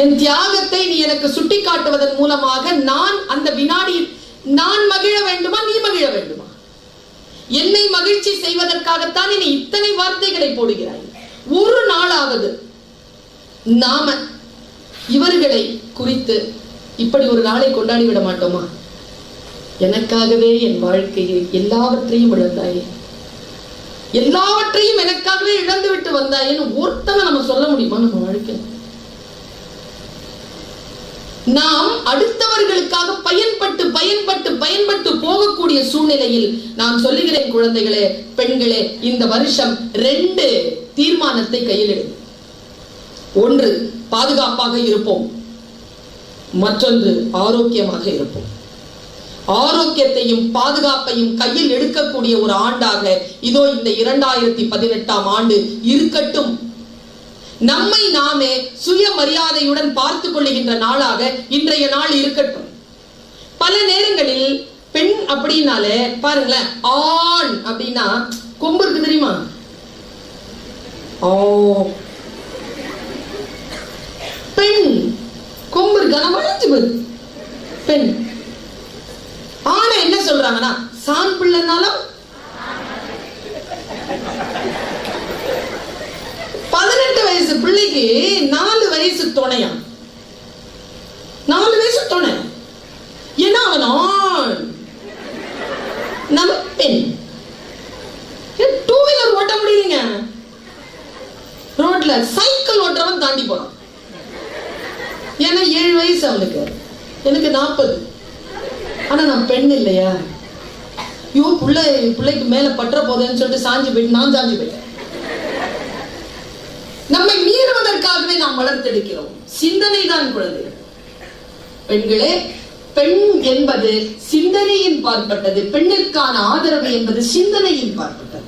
என் தியாகத்தை நீ எனக்கு சுட்டி காட்டுவதன் மூலமாக நான் அந்த வினாடியில் நான் மகிழ வேண்டுமா, நீ மகிழ வேண்டுமா? என்னை மகிழ்ச்சி செய்வதற்காகத்தான் நீ இத்தனை வார்த்தைகளை போடுகிறாய். ஒரு நாளாவது நாம இவர்களை குறித்து இப்படி ஒரு நாளை கொண்டாடி விட மாட்டோமா? எனக்காகவே என் வாழ்க்கையில் எல்லாவற்றையும் இழந்தாயே, எல்லாவற்றையும் எனக்காகவே இழந்து விட்டு வந்தாயேன்னு ஒருத்தனை நம்ம சொல்ல முடியுமா? நம்ம வாழ்க்கை நாம் அடுத்தவர்களுக்காக பயன்பட்டு பயன்பட்டு பயன்பட்டு போகக்கூடிய சூழ்நிலையில் நான் சொல்லுகிறேன் குழந்தைகளே, பெண்களே, இந்த வருஷம் 2 தீர்மானத்தை கையில் எடுங்க. ஒன்று, பாதுகாப்பாக இருப்போம். மற்றொன்று, ஆரோக்கியமாக இருப்போம். ஆரோக்கியத்தையும் பாதுகாப்பையும் கையில் எடுக்கக்கூடிய ஒரு ஆண்டாக இதோ இந்த 2018ஆம் ஆண்டு இருக்கட்டும். நம்மை நாமே சுயமரியாதையுடன் பார்த்துக் கொள்ளுகின்ற நாளாக இன்றைய நாள் இருக்கட்டும். பல நேரங்களில் பெண் அப்படின்னாலே பாருங்களேன், ஆண் அப்படின்னா கொம்பு இருக்கு தெரியுமா? பெண் கொம்பு இருக்கு, வளைஞ்சு போகுது. பெண் ஆனா என்ன சொல்றாங்கன்னா, சான் பிள்ளைனாலும் 18 வயசு பிள்ளைக்கு 4 வயசு துணையா, 4 வயசு துணை. ஏன்னா அவன் ஆண், நம்ம பெண். 2 வீலர் ஓட்ட முடியுங்க, ரோட்ல சைக்கிள் ஓட்டுறவன் தாண்டி போறான். ஏன்னா 7 வயசு அவனுக்கு, எனக்கு 40. ஆனா நான் பெண் இல்லையா? ஐயோ பிள்ளைக்கு மேல பற்ற போதுன்னு சொல்லிட்டு சாஞ்சு போயிட்டு நான் சாஞ்சு போயிட்டேன். நம்மை மீறுவதற்காகவே நாம் வளர்த்தெடுக்கிறோம். சிந்தனை தான் குழந்தைகள். பெண்களே, பெண் என்பது சிந்தனையின் பார்ப்பட்டது. பெண்ணிற்கான ஆதரவு என்பது சிந்தனையின் பார்ப்பட்டது.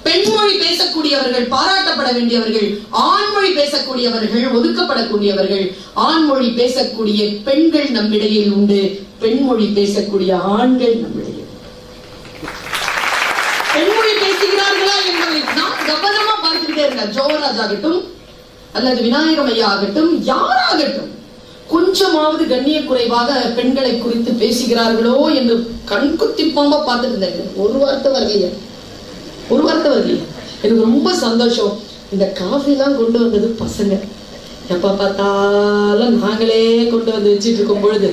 பெண்மொழி பேசக்கூடியவர்கள் பாராட்டப்பட வேண்டியவர்கள், ஆண்மொழி பேசக்கூடியவர்கள் ஒதுக்கப்படக்கூடியவர்கள். ஆண்மொழி பேசக்கூடிய பெண்கள் நம்மிடையில் உண்டு, பெண்மொழி பேசக்கூடிய ஆண்கள் நம்மிடையில். பெண்மொழி பேசுகிறார்களா என்பதை நாம் கவனமா பார்த்துக்கிட்டே இருக்க. ஜோராஜ் ஆகட்டும் அல்லது விநாயகம் ஐயா ஆகட்டும், யாராகட்டும், கொஞ்சமாவது கண்ணிய குறைவாக பெண்களை குறித்து பேசுகிறார்களோ என்று கண்குத்தி பாம்பா பார்த்துட்டு இருந்தேன். ஒரு வார்த்தை வரலையா? ஒரு வார்த்தை வரலையா? எனக்கு ரொம்ப சந்தோஷம். இந்த காஃபி எல்லாம் கொண்டு வந்தது பசங்க. எப்ப பார்த்தாலும் நாங்களே கொண்டு வந்து வச்சுட்டு இருக்கும் பொழுது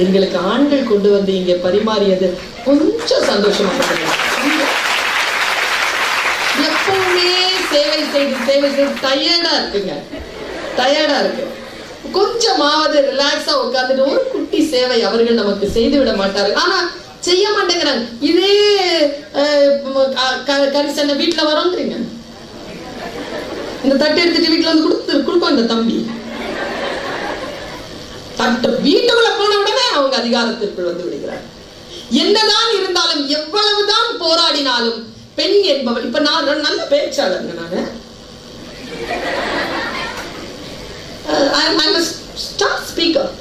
எங்களுக்கு ஆண்கள் கொண்டு வந்து இங்க பரிமாறியது கொஞ்சம் சந்தோஷமா இருந்தது. எப்பவுமே சேவை செய்து டயர்டா இருக்குங்க, டயர்டா இருக்கு. கொஞ்சமாவது ரிலாக்ஸா உட்காந்துட்டு ஒரு குட்டி சேவை அவர்கள் நமக்கு செய்து விட மாட்டார்கள். ஆனா செய்ய மாட்டேங்கிறாங்க. இதே கரிசனை வீட்டுல வரோன்றீங்க, இந்த தட்டு எடுத்துட்டு வீட்டுல வந்து கொடுப்போம். இந்த தம்பி தட்டு வீட்டுக்குள்ள போன உடனே அவங்க அதிகாரத்திற்குள் வந்து விடுகிறார். என்னதான் இருந்தாலும் எவ்வளவுதான் போராடினாலும் பெண் என்பவள், இப்ப நான் நல்ல பேச்சாளருங்க, நானு ஸ்பீக்கர்,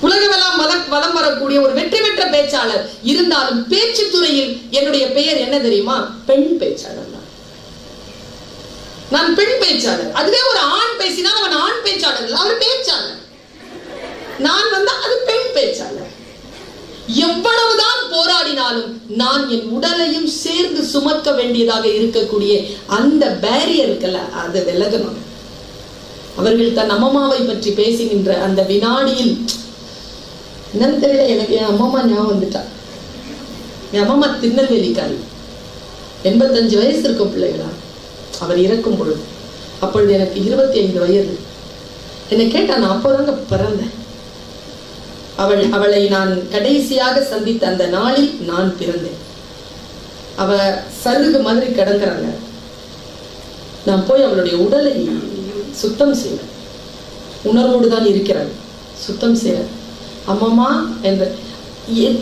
உலகமெல்லாம் வலம் வரக்கூடிய ஒரு வெற்றி பெற்ற பேச்சாளர். இருந்தாலும் பேச்சு துறையில் என்னுடைய பெயர் என்ன தெரியுமா? பெண் பேச்சாளர். நான் பெண் பேச்சாளர். அதுவே ஒரு ஆண் பேசினால் அவன் ஆண் பேச்சாளர், அவர் பேச்சாளர். நான் வந்தா அது பெண் பேச்சாளர். எவ்வளவுதான் போராடினாலும் நான் என் உடலையும் சேர்ந்து சுமக்க வேண்டியதாக இருக்கக்கூடிய அந்த பேரியர் இருக்குல்ல, அது விலகணும். அவர்கள் தன் அம்மாவை பற்றி பேசுகின்ற அந்த வினாடியில் என்னன்னு தெரியல, எனக்கு என் அம்மா ஞாபகம் வந்துட்டா. என் அம்மா திருநெல்வேலிக்காரி, 85 வயசு இருக்கும் பிள்ளைகளா. அவர் இறக்கும் பொழுது அப்பொழுது எனக்கு 25 வயது. என்னை கேட்டா, நான் அப்போதாங்க பிறந்தேன். அவளை நான் கடைசியாக சந்தித்த அந்த நாளில் நான் பிறந்தேன். அவ சருகு மாதிரி கிடங்குறாங்க. நான் போய் அவளுடைய உடலை சுத்தம் செய்வேன். உணர்வோடு தான் இருக்கிறாள். சுத்தம் செய்வேன். அம்மாமா என்ற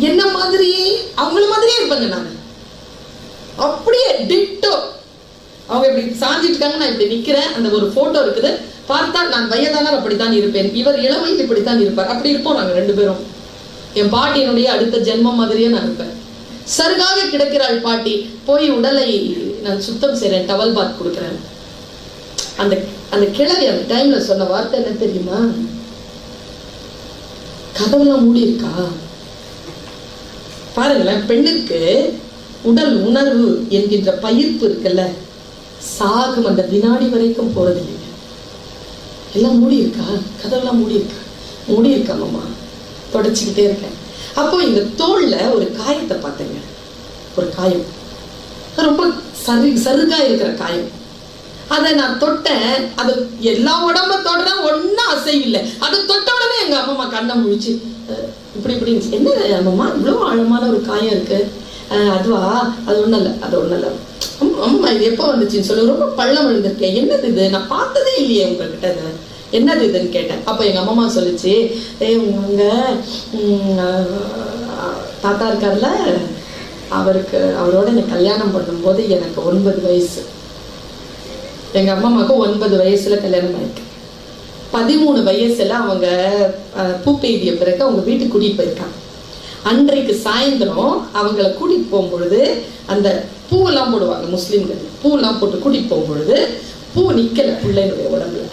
என்ன மாதிரியே அவங்கள மாதிரியே இருப்பாங்க. நான் அப்படியே டிட்டோ. அவங்க இப்படி சாஞ்சிட்டு இருக்காங்க, நான் இப்படி நிக்கிறேன். அந்த ஒரு போட்டோ இருக்குது, பார்த்தா நான் வயதானால் அப்படித்தான் இருப்பேன், இவர் இளமையில் இப்படித்தான் இருப்பார். அப்படி இருப்போம் நாங்க 2 பேரும். என் பாட்டியினுடைய அடுத்த ஜென்மம் மாதிரியே நான் இருப்பேன். சருகாக கிடக்கிறாள் பாட்டி. போய் உடலை நான் சுத்தம் செய்றேன், டவல் பாத் கொடுக்குறேன். அந்த அந்த கிழவி அந்த டைம்ல சொன்ன வார்த்தை என்ன தெரியுமா? கதவுலாம் மூடி இருக்கா பாருங்களேன். பெண்ணுக்கு உடல் உணர்வு என்கின்ற பயிர்ப்பு இருக்குல்ல, சாகும் அந்த வினாடி வரைக்கும் போறது இல்லைங்க. எல்லாம் மூடி இருக்கா, கதவுலாம் மூடி இருக்கா? மூடி இருக்காமம்மா. தொடச்சிக்கிட்டே இருக்கேன். அப்போ இந்த தோல்ல ஒரு காயத்தை பார்த்தேங்க. ஒரு காயம், ரொம்ப சருகா இருக்கிற காயம். அதை நான் தொட்டேன். அது எல்லா உடம்ப தொடுறேன், ஒன்னும் அசைவில்லை. அதை தொட்ட உடனே எங்க அம்மா கண்ணை முழிச்சு இப்படி இப்படி என்ன அம்மா இவ்வளவு ஆழமான ஒரு காயம் இருக்கு? அதுவா? அது ஒண்ணும் இல்லை, அது ஒண்ணும் இல்லை. அம்மா இது எப்போ வந்துச்சுன்னு சொல்லி ரொம்ப பள்ளம் விழுந்திருக்கேன். என்னது இது? நான் பார்த்ததே இல்லையே உங்ககிட்ட. இது என்னது இதுன்னு கேட்டேன். அப்போ எங்க அம்மா சொல்லிச்சு, உங்க தாத்தா இருக்கார்ல, அவரோட எனக்கு கல்யாணம் பண்ணும்போது எனக்கு 9 வயசு. எங்க அம்மாவுக்கு 9 வயசுல கல்யாணம் ஆயிருக்கு. 13 வயசுல அவங்க பூ பெய்திய பிறகு அவங்க வீட்டுக்கு கூட்டிட்டு போயிருக்காங்க. அன்றைக்கு சாயந்தரம் அவங்கள கூட்டிட்டு போகும்பொழுது அந்த பூவெல்லாம் போடுவாங்க முஸ்லீம்கள். பூவெல்லாம் போட்டு கூட்டிட்டு போகும்பொழுது பூ நிக்கல பிள்ளைகளுடைய உடம்புல.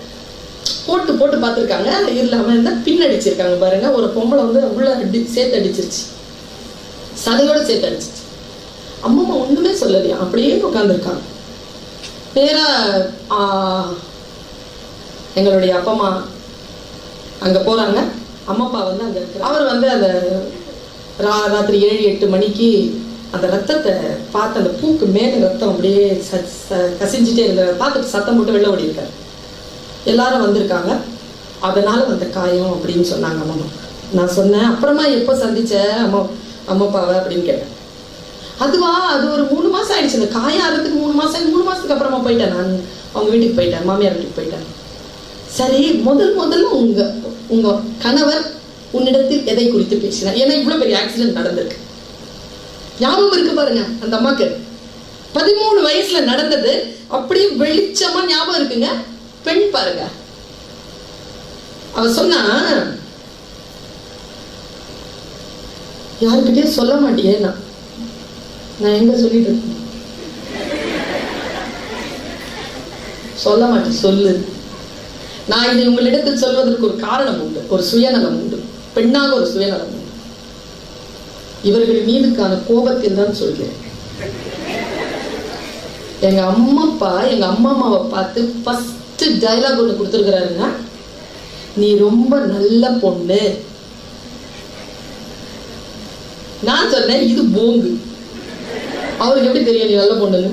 போட்டு போட்டு பார்த்துருக்காங்க, இல்லாம இருந்தா பின்னடிச்சிருக்காங்க பாருங்க. ஒரு பொம்பளை வந்து உள்ள சேர்த்து அடிச்சிருச்சு, சதையோட சேர்த்து அடிச்சிருச்சு. அம்மா ஒண்ணுமே சொல்லலையா, அப்படியே உட்காந்துருக்காங்க. நேரா எங்களுடைய அப்பா அம்மா அங்க போறாங்க. அம்மா அப்பா வந்து அங்க இருக்கிற அவர் வந்து அந்த ராத்திரி 7-8 மணிக்கு அந்த ரத்தத்தை பார்த்து, அந்த பூக்கு மேல ரத்தம் அப்படியே கசிஞ்சிட்டே இருந்த பார்த்துட்டு சத்தம் போட்டு வெளில ஓடி இருக்காரு. எல்லாரும் வந்திருக்காங்க. அதனால வந்த காயம் அப்படின்னு சொன்னாங்க அம்மா. நான் சொன்னேன், அப்புறமா எப்போ சந்திச்ச அம்மாப்பாவை அப்படின்னு கேட்டேன். அதுவா, அது ஒரு 3 மாசம் ஆயிடுச்சு. அந்த காயம் ஆகிறதுக்கு 3 மாசத்துக்கு அப்புறமா போயிட்டேன். நான் அவங்க வீட்டுக்கு போயிட்டேன், மாமியார் வீட்டுக்கு போயிட்டேன். சரி, முதல்ல உங்க கணவர் உன்னிடத்தில் எதை குறித்து பேசினார்? ஏன்னா இவ்வளவு பெரிய ஆக்சிடென்ட் நடந்திருக்கு, ஞாபகம் இருக்கு பாருங்க. அந்த அம்மாக்கு 13 வயசுல நடந்தது அப்படியே வெளிச்சமா ஞாபகம் இருக்குங்க. பெண் பாருங்க, அவ சொன்னா, யாருக்கிட்டே சொல்ல மாட்டியே. நான் எங்க சொல்லிட்டு இருக்கேன்? சொல்ல மாட்டேன், சொல்லு. நான் இதை உங்களிடத்தில் சொல்வதற்கு ஒரு காரணம் உண்டு, ஒரு சுயநலம் உண்டு. பெண்ணாக ஒரு சுயநலம் உண்டு. இவர்கள் மீதுக்கான கோபத்தில் தான் சொல்கிறேன். எங்க அம்மாவை பார்த்து ஃபர்ஸ்ட் டயலாக் ஒன்று கொடுத்துருக்கிறாருங்க. நீ ரொம்ப நல்ல பொண்ணு. நான் சொன்னேன், இது போங்கு. அவருக்கு எப்படி தெரியும் நீ நல்ல பொண்ணுன்னு?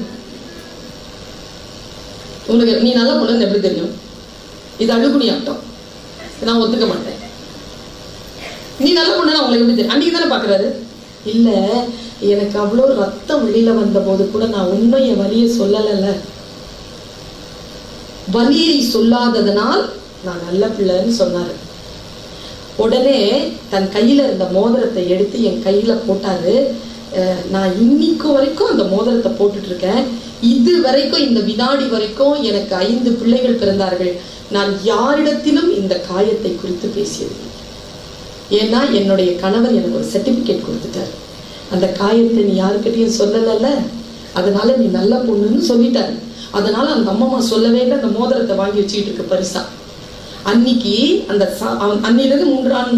உங்களுக்கு நீ நல்ல பொண்ணுன்னு எப்படி தெரியும்? இது அழுகுனி ஆட்டம், நான் ஒத்துக்க மாட்டேன். நீ நல்ல பொண்ணு உங்களுக்கு எப்படி தெரியும்? அன்னைக்கு தானே பாக்குறாரு. இல்ல, எனக்கு அவ்வளோ ரத்தம் வெளியில வந்த போது கூட நான் உண்மைய வலியை சொல்லல. வலியை சொல்லாததனால் நான் நல்ல பிள்ளைன்னு சொன்னாரு. உடனே தன் கையில இருந்த மோதிரத்தை எடுத்து என் கையில போட்டாரு. நான் இன்னைக்கு வரைக்கும் அந்த மோதிரத்தை போட்டுட்டு இருக்கேன். இது வரைக்கும், இந்த வினாடி வரைக்கும் எனக்கு 5 பிள்ளைகள் பிறந்தார்கள். நான் யாரிடத்திலும் இந்த காயத்தை குறித்து பேசியது. ஏன்னா என்னுடைய கணவர் எனக்கு ஒரு சர்டிபிகேட் கொடுத்துட்டாரு. அந்த காயத்தை நீ யாருக்கிட்டையும் சொல்லல, அதனால நீ நல்ல பொண்ணுன்னு சொல்லிட்டாரு. அதனால அந்த அம்மா சொல்லவே இல்லை, அந்த மோதிரத்தை வாங்கி வச்சுக்கிட்டு இருக்கு பரிசா. அன்னைக்கு அந்த அன்னிலிருந்து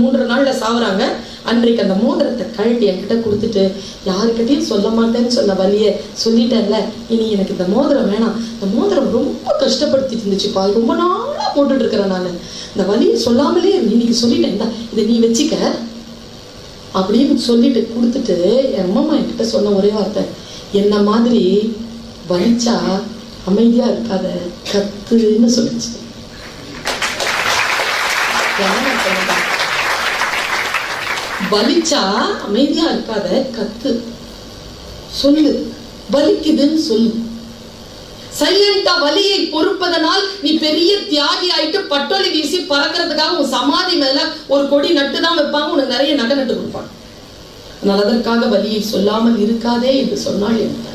3 நாள்ல சாவுறாங்க. அன்றைக்கு அந்த மோதிரத்தை கழட்டி என்கிட்ட கொடுத்துட்டு, யாருக்கிட்டையும் சொல்ல மாட்டேன்னு சொன்ன வலிய சொல்லிட்டேன்ல, இனி எனக்கு இந்த மோதிரம் வேணாம். இந்த மோதிரம் ரொம்ப கஷ்டப்படுத்திட்டு இருந்துச்சுப்பா, ரொம்ப நாளா போட்டுட்டு இருக்கிறேன் நான். இந்த வலியை சொல்லாமலே இன்னைக்கு சொல்லிட்டேன், இதை நீ வச்சுக்க அப்படின்னு சொல்லிட்டு கொடுத்துட்டு, என் அம்மா என்கிட்ட சொன்ன ஒரே வார்த்தை, என்ன மாதிரி வலிச்சா அமைதியா இருக்காத, கத்துன்னு சொல்லிச்சு. வலிச்சா அமைதியா இருக்காத, கத்து, சொல்லு, வலிக்குதுன்னு சொல்லு. சைலண்டா வலியை பொறுப்பதனால் நீ பெரிய தியாகி ஆயிட்டு பட்டொலி வீசி பறக்கிறதுக்காக உன் சமாதி மேல ஒரு கொடி நட்டு தான் வைப்பாங்க, உனக்கு நிறைய நகை நட்டு கொடுப்பாங்க. ஆனால் அதற்காக வலியை சொல்லாமல் இருக்காதே என்று சொன்னால் என் தாய்.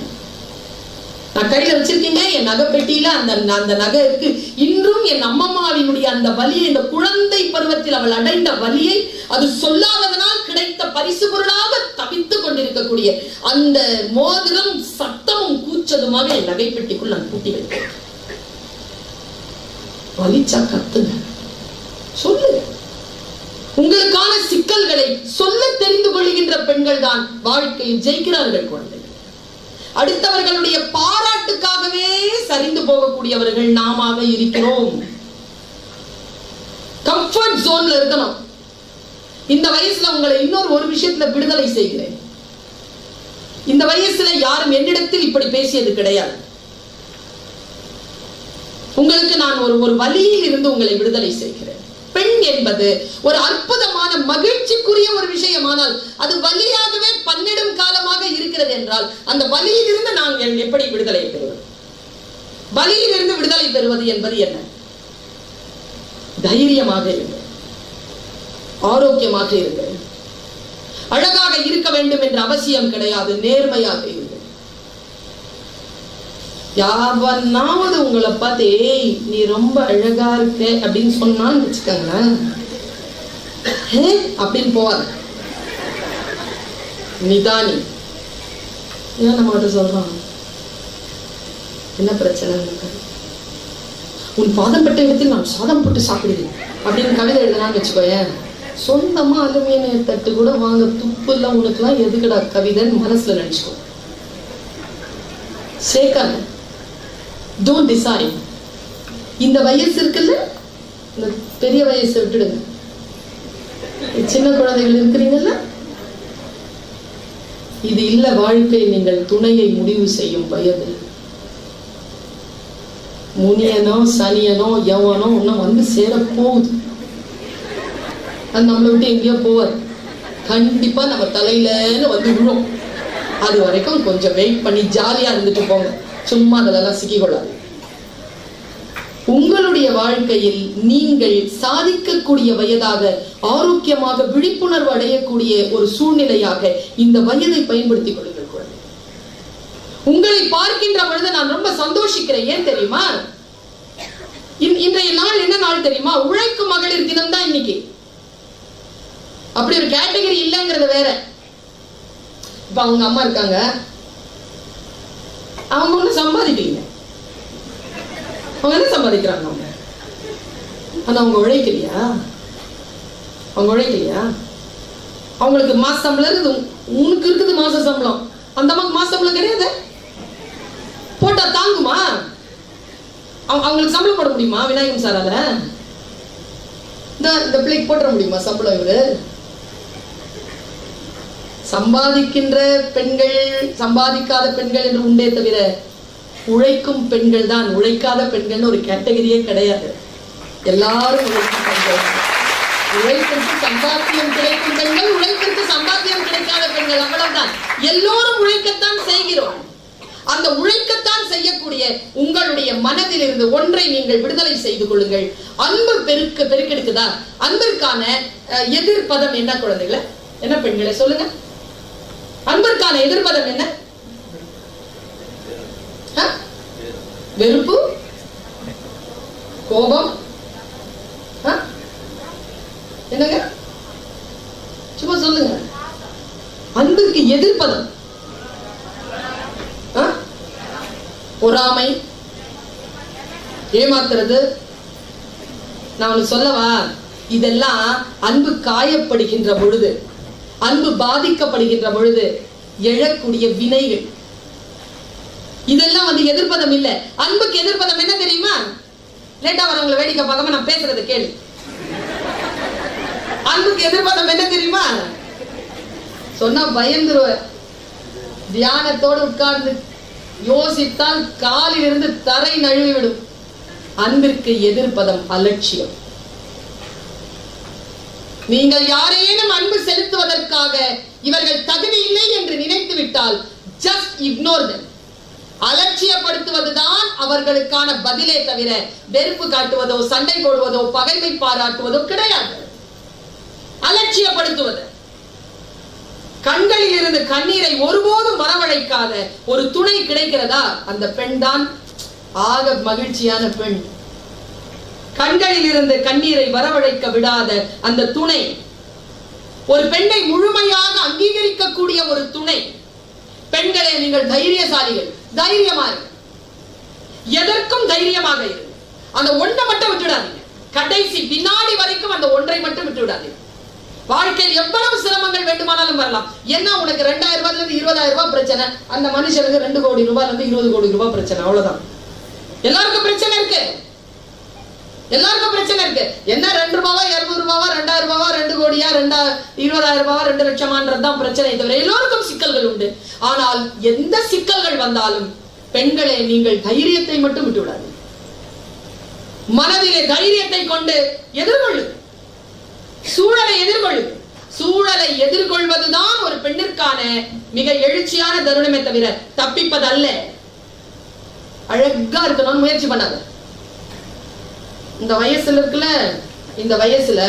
நான் கையில வச்சிருக்கீங்க என் நகை பெட்டியில அந்த நகை இருக்கு. இன்றும் என் அம்மம்மாவினுடைய அந்த வலியை, இந்த குழந்தை பருவத்தில் அவள் அடைந்த வலியை, அது சொல்லாததனால் கிடைத்த பரிசு பொருளாக தவித்துக் கொண்டிருக்கக்கூடிய அந்த மோதிரம் சத்தமும் கூச்சதுமாக என் நகை பெட்டிக்குள் நான் பூட்டி வைத்தேன். வலிச்சா கத்துங்க, சொல்லுங்க. உங்களுக்கான சிக்கல்களை சொல்ல தெரிந்து கொள்கின்ற பெண்கள் தான் வாழ்க்கையில் ஜெயிக்கிறார்கள். குழந்தைகள் அடுத்தவர்களுடைய பாராட்டுக்காகவே சரிந்து போகக்கூடியவர்கள் நாம இருக்கிறோம். கம்ஃபர்ட் ஜோன்ல இருக்கணும். இந்த வயசுல உங்களை ஒரு விஷயத்துல விடுதலை செய்கிறேன். இந்த வயசுல யாரும் என்னிடத்தில் இப்படி பேசியது கிடையாது. உங்களுக்கு நான் ஒரு வலியில் இருந்து உங்களை விடுதலை செய்கிறேன். பெண் என்பது ஒரு அற்புதமான மகிழ்ச்சிக்குரிய ஒரு விஷயமானால் அது வலியாகவே பன்னெடும் காலமாக இருக்கிறது என்றால் அந்த வலியில் இருந்து நாங்கள் எப்படி விடுதலை பெறுவது? வலியில் இருந்து விடுதலை பெறுவது என்பது என்ன? தைரியமாக இருங்க, ஆரோக்கியமாக இருங்க. அழகாக இருக்க வேண்டும் என்ற அவசியம் கிடையாது, நேர்மையாக இருங்க. யாவனாவது உங்களை பார்த்து ஏய் நீ ரொம்ப அழகா இருக்க அப்படின்னு சொன்னான்னு வச்சுக்கோங்களேன், அப்படின்னு போவார். நிதானி ஏன் நம்ம சொல்றான், என்ன பிரச்சனை? உன் பாதம் பெற்ற இடத்தில் நான் சாதம் போட்டு சாப்பிடுவேன் அப்படின்னு கவிதை எழுதலான்னு வச்சுக்கோயேன். சொந்தமா அலுமினிய தட்டு கூட வாங்க துப்பு இல்ல உனக்குலாம் எதுக்குடா கவிதைன்னு மனசுல நினைச்சுக்கோ. சேர்க்காத. Don't decide. இந்த வயசு இருக்குல்ல, இந்த பெரிய வயசை விட்டுடுங்க. சின்ன குழந்தைகள் இருக்கிறீங்கல்ல, இது இல்ல வாழ்க்கை. நீங்கள் துணையை முடிவு செய்யும் வயது. முனியனோ சனியனோ எவனோ இன்னும் வந்து சேர போகுது. அது நம்மளை விட்டு எங்கேயோ போவார். கண்டிப்பா நம்ம தலையில வந்து விழும். அது வரைக்கும் கொஞ்சம் வெயிட் பண்ணி ஜாலியா இருந்துட்டு போங்க. சும்மா அதெல்லாம் சிக்கிக்கொள்ளாது. உங்களுடைய வாழ்க்கையில் நீங்கள் சாதிக்கக்கூடிய வயதாக, ஆரோக்கியமாக விழிப்புணர்வு அடையக்கூடிய ஒரு சூழ்நிலையாக இந்த வயதை பயன்படுத்திக் கொள்ளுங்கள். உங்களை பார்க்கின்ற பொழுது நான் ரொம்ப சந்தோஷிக்கிறேன். ஏன் தெரியுமா? இன்றைய நாள் என்ன நாள் தெரியுமா? உழைக்கும் மகளிர் தினம் தான் இன்னைக்கு. அப்படி ஒரு கேட்டகரி இல்லைங்கிறது வேற. இப்ப அவங்க அம்மா இருக்காங்க, அவங்க ஒண்ணு சம்பாதிக்கீங்க. அவங்க என்ன சம்பாதிக்கிறாங்க? அவங்க ஆனா அவங்க உழைக்கலையா? அவங்க உழைக்கலையா? அவங்களுக்கு மாச சம்பளம் இருக்குது. உனக்கு இருக்குது மாச சம்பளம், அந்த அம்மாவுக்கு மாச சம்பளம் கிடையாது. போட்டா தாங்குமா? அவங்களுக்கு சம்பளம் போட முடியுமா விநாயகம் சாரால? இந்த பிள்ளைக்கு போட்டுற முடியுமா சம்பளம்? இவரு சம்பாதிக்கின்ற பெண்கள், சம்பாதிக்காத பெண்கள் என்று உண்டே தவிர உழைக்கும் பெண்கள் தான். உழைக்காத பெண்கள் ஒரு கேட்டகரியே கிடையாது. எல்லாரும் உழைக்கும் பெண்கள். உழைப்பிற்கு சம்பாத்தியம் கிடைக்கும் பெண்கள், உழைப்பிற்கு சம்பாத்தியம் கிடைக்காத பெண்கள், அவ்வளவுதான். எல்லோரும் உழைக்கத்தான் செய்கிறோம். அந்த உழைக்கத்தான் செய்யக்கூடிய உங்களுடைய மனதில் இருந்து ஒன்றை நீங்கள் விடுதலை செய்து கொள்ளுங்கள். அன்பு பெருக்கெடுக்குதா? அன்பிற்கான எதிர்ப்பதம் என்ன குழந்தைகளை? என்ன பெண்களை சொல்லுங்க? அன்பிற்கான எதிர்ப்பதம் என்ன? வெறுப்பு, கோபம், என்னங்க? சும்மா சொல்லுங்க. அன்பிற்கு எதிர்ப்பதம் பொறாமை, ஏமாத்துறது. நான் ஒண்ணு சொல்லவா? இதெல்லாம் அன்பு காயப்படுகின்ற பொழுது, அன்பு பாதிக்கப்படுகின்ற பொழுது எழக்கூடிய வினைகள். இதெல்லாம் வந்து எதிர்ப்பதம் இல்ல. அன்புக்கு எதிர்ப்பதம் என்ன தெரியுமா? லேட்டா வரவங்களை வேடிக்கை பார்க்காம நான் பேசுறதை கேளு. அன்புக்கு எதிர்ப்பதம் என்ன தெரியுமா? சொன்னா பயந்துருவ. தியானத்தோடு உட்கார்ந்து யோசித்தால் காலில் இருந்து தரை நழுவி விடும். அன்பிற்கு எதிர்ப்பதம் அலட்சியம். நீங்கள் யாரேனும் அன்பு செலுத்துவதற்காக இவர்கள் தகுதி இல்லை என்று நினைத்து விட்டால் just ignore them. அலட்சியப்படுத்துவதுதான் அவர்களுக்கான பதிலே தவிர வெறுப்பு காட்டுவதோ, சண்டை போடுவதோ, பகைமை பாராட்டுவதோ கிடையாது. அலட்சியப்படுத்துவது. கண்களில் இருந்து கண்ணீரை ஒருபோதும் வரவழைக்காத ஒரு துணை கிடைக்கிறதா? அந்த பெண் தான் ஆக மகிழ்ச்சியான பெண். கண்களில் இருந்து கண்ணீரை வரவழைக்க விடாத அந்த துணை, ஒரு பெண்ணை முழுமையாக அங்கீகரிக்கக்கூடிய ஒரு துணை. பெண்களே, நீங்கள் தைரியசாலிகள். தைரியமாக, எதற்கும் தைரியமாக இருக்கு. அந்த ஒன்றை மட்டும் விட்டுடாதீங்க. கடைசி பின்னாடி வரைக்கும் அந்த ஒன்றை மட்டும் விட்டு விடாதீங்க. வாழ்க்கையில் எவ்வளவு சிரமங்கள் வேண்டுமானாலும் வரலாம். என்ன உனக்கு 2000 ரூபாயில இருந்து 20,000 ரூபாய் பிரச்சனை, அந்த மனுஷனுக்கு 2 கோடி ரூபாயில இருந்து 20 கோடி ரூபாய் பிரச்சனை. அவ்வளவுதான். எல்லாருக்கும் பிரச்சனை இருக்கு. எல்லாருக்கும் பிரச்சனை இருக்கு. என்ன 2 ரூபாவா 200 ரூபாவா 2000 ரூபாவா 2 கோடியா 20,000 ரூபாவா 2 லட்சமான்றதுதான் பிரச்சனை தவிர எல்லோருக்கும் சிக்கல்கள் உண்டு. ஆனால் எந்த சிக்கல்கள் வந்தாலும் பெண்களே நீங்கள் தைரியத்தை மட்டும் விட்டு விடாது. மனதிலே தைரியத்தை கொண்டு எதிர்கொள்ளு. சூழலை எதிர்கொள்ளு. சூழலை எதிர்கொள்வதுதான் ஒரு பெண்ணிற்கான மிக எழுச்சியான தருணமே தவிர தப்பிப்பது அல்ல. அழகா இருக்கணும்னு முயற்சி பண்ணாத. இந்த வயசுல இருக்குல்ல, இந்த வயசுல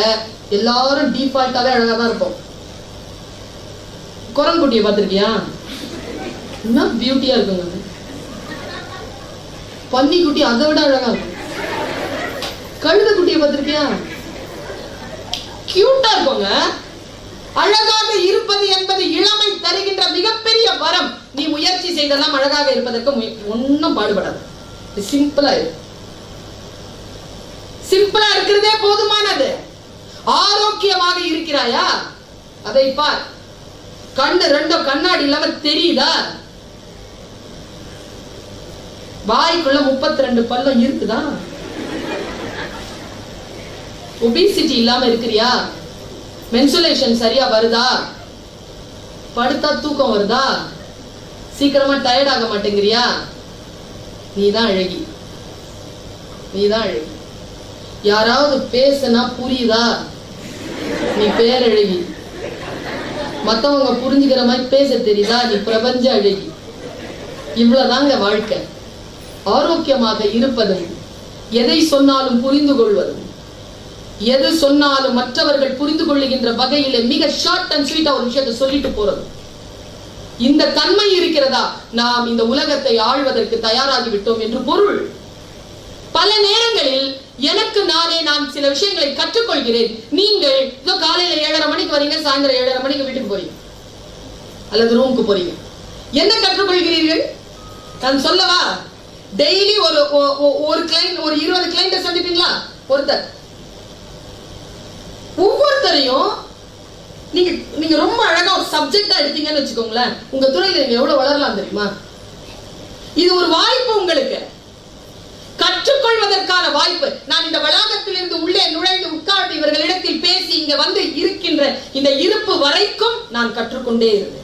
எல்லாரும் டிஃபால்ட்டாவே அழகா தான் இருப்போம். குரங்குட்டியை பார்த்திருக்கியா? என்ன பியூட்டியா இருக்குங்க. பன்னிக்குட்டி அதை விட அழகா இருக்கும். கழுத குட்டியை பார்த்திருக்கியா? கியூட்டா இருப்போங்க. அழகாக இருப்பது என்பது இளமை தருகின்ற மிகப்பெரிய வரம். நீ முயற்சி செய்தெல்லாம் அழகாக இருப்பதற்கு ஒன்னும் பாடுபடாது. சிம்பிளா இரு. சிம்பிளா இருக்கிறதே போதுமானது. ஆரோக்கியமாக இருக்கிறாயா? அதை பார். கண்ணு ரெண்டும் கண்ணாடி இல்லாம தெரியுதா? வாய்க்குள்ள 32 பல்லம் இருக்குதா? ஒபிசிட்டி இல்லாம இருக்கிறியா? மென்சுலேஷன் சரியா வருதா? படுத்தா தூக்கம் வருதா? சீக்கிரமா டயர்ட் ஆக மாட்டேங்கிறியா? நீதான் அழகி. நீதான் அழகி. யாராவது பேசுனா புரியுதா? நீ பேரழகி. மத்தவங்க புரிஞ்சுக்கிற மாதிரி பேச தெரியுதா? நீ பிரபஞ்ச அழகி. இவ்வளவுதாங்க வாழ்க்கை. ஆரோக்கியமாக இருப்பதும், எதை சொன்னாலும் புரிந்து கொள்வதும், எது சொன்னாலும் மற்றவர்கள் புரிந்து கொள்ளுகின்ற வகையில மிக ஷார்ட் அண்ட் ஸ்வீட்டா ஒரு விஷயத்தை சொல்லிட்டு போறது. இந்த தன்மை இருக்கிறதா, நாம் இந்த உலகத்தை ஆழ்வதற்கு தயாராகி விட்டோம் என்று பொருள். பல நேரங்களில் எனக்கு நான் சில விஷயங்களை கற்றுக்கொள்கிறேன். நீங்கள் இதோ காலையில 7:30 மணிக்கு வரீங்க, சாயந்தரம் 7:30 மணிக்கு வீட்டுக்கு போறீங்க அல்லது ரூமுக்கு போறீங்க. என்ன கற்றுக்கொள்கிறீர்கள்? நான் சொல்லவா? டெய்லி ஒரு கிளைண்ட், ஒரு 20 கிளைண்ட சந்திப்பீங்களா? ஒருத்தர். ஒவ்வொருத்தரையும் நீங்க ரொம்ப அழகா ஒரு சப்ஜெக்டா எடுத்தீங்கன்னு வச்சுக்கோங்களேன், உங்க துறையில நீங்க எவ்வளவு வளரலாம் தெரியுமா? இது ஒரு வாய்ப்பு உங்களுக்கு, கற்றுக்கொள்வதற்கான வாய்ப்பு. நான் இந்த வளாகத்திலிருந்து உள்ளே நுழைந்து உட்கார்ந்து இவர்களிடத்தில் பேசி இங்க வந்து இருக்கின்ற இந்த இருப்பு வரைக்கும் நான் கற்றுக்கொண்டே இருந்தேன்.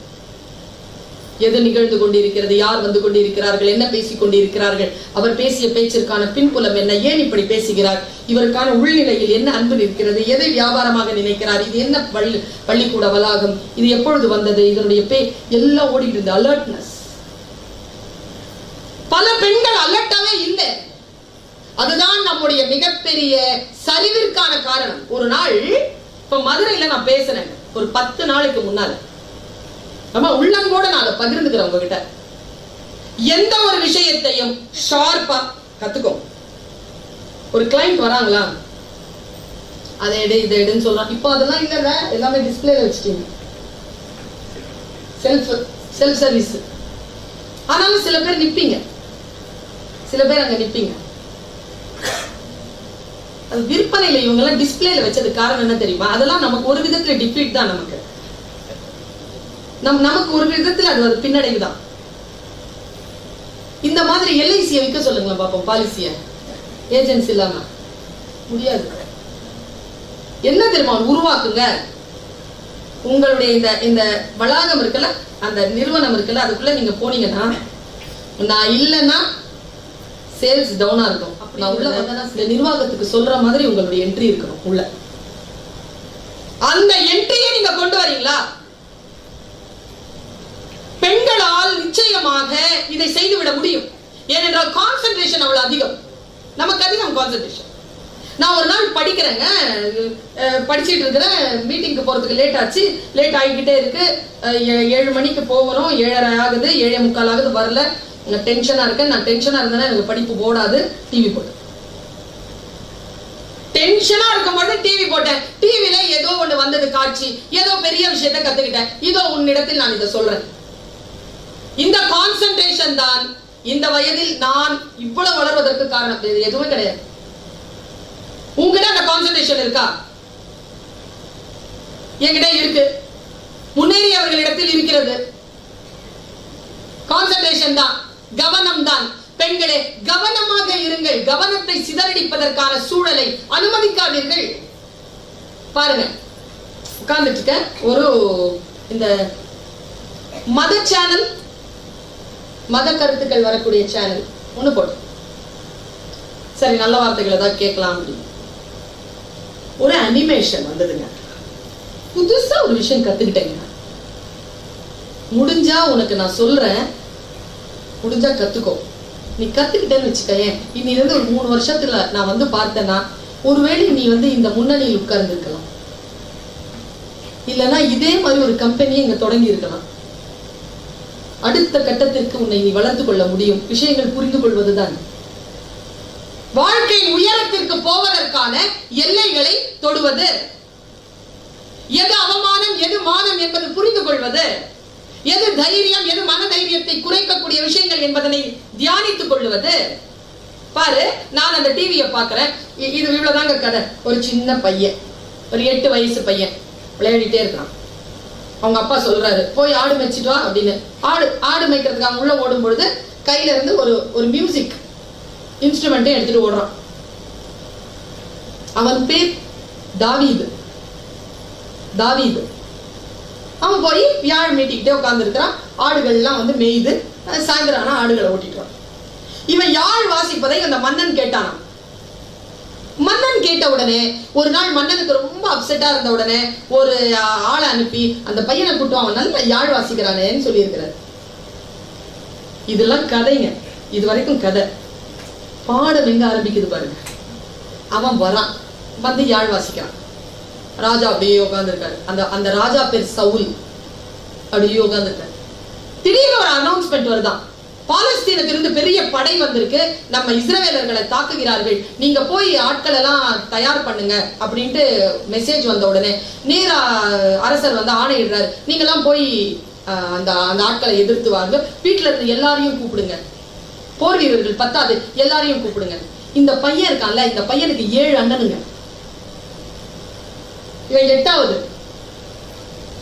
எது நிகழ்ந்து கொண்டிருக்கிறது, யார் வந்து கொண்டிருக்கிறார்கள், என்ன பேசிக் கொண்டிருக்கிறார்கள், அவர் பேசிய பேச்சிற்கான பின்புலம் என்ன, ஏன் இப்படி பேசுகிறார், இவருக்கான உள்நிலையில் என்ன அன்பு இருக்கிறது, எதை வியாபாரமாக நினைக்கிறார், இது என்ன பள்ளிக்கூட வளாகம், இது எப்பொழுது வந்தது, இதனுடைய எல்லாம் ஓடிட்டு இருந்த அலர்ட்னஸ். பல பெண்கள் அலர்ட்டாவே இல்லை. அதுதான் நம்முடைய மிகப்பெரிய சரிவிற்கான காரணம். ஒரு நாள் இப்ப மதுரையில நான் பேசுறேன், ஒரு 10 நாளைக்கு முன்னால. நம்ம உள்ளங்கோட நான் பகிர்ந்துக்கிறேன் உங்ககிட்ட. எந்த ஒரு விஷயத்தையும் ஷார்ப்பா கத்துக்கோ. ஒரு கிளைண்ட் வராங்களா, அதை எடு இதை எடுன்னு சொல்றான். இப்போ அதெல்லாம் இல்ல, எல்லாமே டிஸ்பிளேல வச்சுட்டீங்க. Self service. ஆனாலும் சில பேர் நிப்பீங்க, சில பேர் அங்க நிப்பீங்க. அது விற்பனையில இவங்க எல்லாம் டிஸ்பிளேல வச்சது காரணம் என்ன தெரியுமா? அதெல்லாம் நமக்கு ஒரு விதத்துல டிஃபீட் தான். நமக்கு ஒரு விதத்துல அது பின்னடைவு தான். இந்த மாதிரி எல்ஐசியை விற்க சொல்லுங்களேன் பாப்போம். பாலிசிய ஏஜென்சி இல்லாம முடியாது. என்ன தெரியுமா உருவாக்குங்க. உங்களுடைய இந்த வளாகம் இருக்குல்ல, அந்த நிறுவனம் இருக்குல்ல, அதுக்குள்ள நீங்க போனீங்கன்னா, நான் இல்லைன்னா சேல்ஸ் டவுனா இருக்கும். நான் உள்ள வந்தா சில நிர்வாகத்துக்கு சொல்ற மாதிரி உங்களுடைய என்ட்ரி இருக்கணும் உள்ள. அந்த என்ட்ரியை நீங்க கொண்டு வரீங்களா? பெண்களால் நிச்சயமாக இதை செய்துவிட முடியும். ஏனென்றால் கான்சென்ட்ரேஷன் அவ்வளவு அதிகம். நமக்கு அதிகம் கான்சென்ட்ரேஷன். நான் ஒரு நாள் படிக்கிறேங்க, படிச்சுட்டு இருக்கிறேன். மீட்டிங்க்கு போறதுக்கு லேட் ஆச்சு. லேட் ஆகிக்கிட்டே இருக்கு. 7 மணிக்கு போகணும், 7:30 ஆகுது, 7:45 ஆகுது, வரல. டென்ஷனா இருக்கேன். நான் டென்ஷனா இருந்தேன்னா எனக்கு படிப்பு போடாது. டிவி போட்டு டென்ஷனா இருக்கும்போது டிவி போட்டேன். டிவில ஏதோ ஒண்ணு வந்தது காட்சி, ஏதோ பெரிய விஷயத்தை கத்துக்கிட்டேன். இதோ உன்னிடத்தில் நான் இதை சொல்றேன். இந்த கான்சென்ட்ரேஷன் தான் இந்த வயதில் நான் இவ்வளவு வளர்வதற்கு காரணம். எதுவுமே கிடையாது. உங்ககிட்ட அந்த கான்சன்ட்ரேஷன் இருக்கா? என்கிட்ட இருக்கு. முன்னேறியவர்களிடத்தில் இருக்கிறது. கான்சன்ட்ரேஷன் தான், கவனம் தான். பெண்களே, கவனமாக இருங்கள். கவனத்தை சிதறடிப்பதற்கான சூழலை அனுமதிக்காதீர்கள். பாருங்க, உட்கார்ந்துட்டு இருக்க ஒரு இந்த மத சேனல், மத கருத்துக்கள் வரக்கூடிய சேனல் ஒண்ணு போட்டு, சரி நல்ல வார்த்தைகளை தான் கேட்கலாம் அப்படின்னு ஒரு அனிமேஷன் வந்ததுங்க. புதுசா ஒரு விஷயம் கத்துக்கிட்டேங்க. முடிஞ்சா உனக்கு நான் சொல்றேன், முடிஞ்சா கத்துக்கோ. நீ கத்துக்கிட்டேன்னு வச்சுக்கேன், இன்னிலிருந்து ஒரு 3 வருஷத்துல நான் வந்து பார்த்தேன்னா ஒருவேளை நீ வந்து இந்த முன்னணியில் உட்கார்ந்து இருக்கலாம், இல்லைன்னா இதே மாதிரி ஒரு கம்பெனியை இங்க தொடங்கி இருக்கலாம். அடுத்த கட்டத்திற்கு உன்னை நீ வளர்த்து கொள்ள முடியும். விஷயங்கள் புரிந்து கொள்வதுதான். வாழ்க்கையின் உயரத்திற்கு போவதற்கான எல்லைகளை தொடுவது, எது அவமானம் எது மானம் என்பது புரிந்து கொள்வது, எது தைரியம் எது மன தைரியத்தை குறைக்கக்கூடிய விஷயங்கள் என்பதனை தியானித்துக் கொள்வது. பாரு, நான் அந்த டிவியை பாக்குறேன். இது இவ்வளவுதாங்க கதை. ஒரு சின்ன பையன், ஒரு 8 வயசு பையன் விளையாடிட்டே இருக்கான். அவங்க அப்பா சொல்றாரு, போய் ஆடு மேய்ச்சிட்டு வா அப்படின்னு. ஆடு மேய்க்கிறதுக்கு அவன் உள்ள ஓடும் பொழுது கையில இருந்து ஒரு மியூசிக் இன்ஸ்ட்ருமெண்ட்டை எடுத்துட்டு ஓடுறான். அவன் பேர் தாவீது. அவன் போய் வியாழ் மீட்டிக்கிட்டே உட்கார்ந்து இருக்கிறான். ஆடுகள் எல்லாம் வந்து மேய்து, சாயந்தரம் ஆனா ஆடுகளை ஓட்டிட்டு வரான். இவன் யாழ் வாசிப்பதை அந்த மன்னன் கேட்டானாம். மன்னன் கேட்ட உடனே ஒரு நாள் மன்னனுக்கு ரொம்ப அப்செட்டா இருந்த உடனே ஒரு ஆளை அனுப்பி அந்த பையனை கூட்டம், அவன் நல்ல யாழ் வாசிக்கிறானேன்னு சொல்லி இருக்கிறார். இதெல்லாம் கதைங்க, இது வரைக்கும் கதை. பாடம் எங்க ஆரம்பிக்குது பாருங்க. அவன் வரான், வந்து யாழ் வாசிக்கிறான். ராஜா அப்படியே உட்கார்ந்து இருக்காரு. அந்த ராஜா பேர் சவுல். அப்படியே உட்கார்ந்து இருக்காரு. திடீர்னு ஒரு அனௌன்ஸ்மெண்ட் வருதான், பாலஸ்தீனத்திலிருந்து பெரிய படை வந்திருக்கு, நம்ம இஸ்ரவேலர்களை தாக்குகிறார்கள், நீங்க போய் ஆட்கள் எல்லாம் தயார் பண்ணுங்க அப்படின்ட்டு மெசேஜ் வந்த உடனே நேரா அரசர் வந்து ஆணையிடுறாரு, நீங்க எல்லாம் போய் அந்த ஆட்களை எதிர்த்து வாங்க, வீட்டுல இருந்து எல்லாரையும் கூப்பிடுங்க, போர் வீரர்கள் 10 எல்லாரையும் கூப்பிடுங்க. இந்த பையன் இருக்கான்ல, இந்த பையனுக்கு 7 அண்ணனுங்க, இவன் 8வது.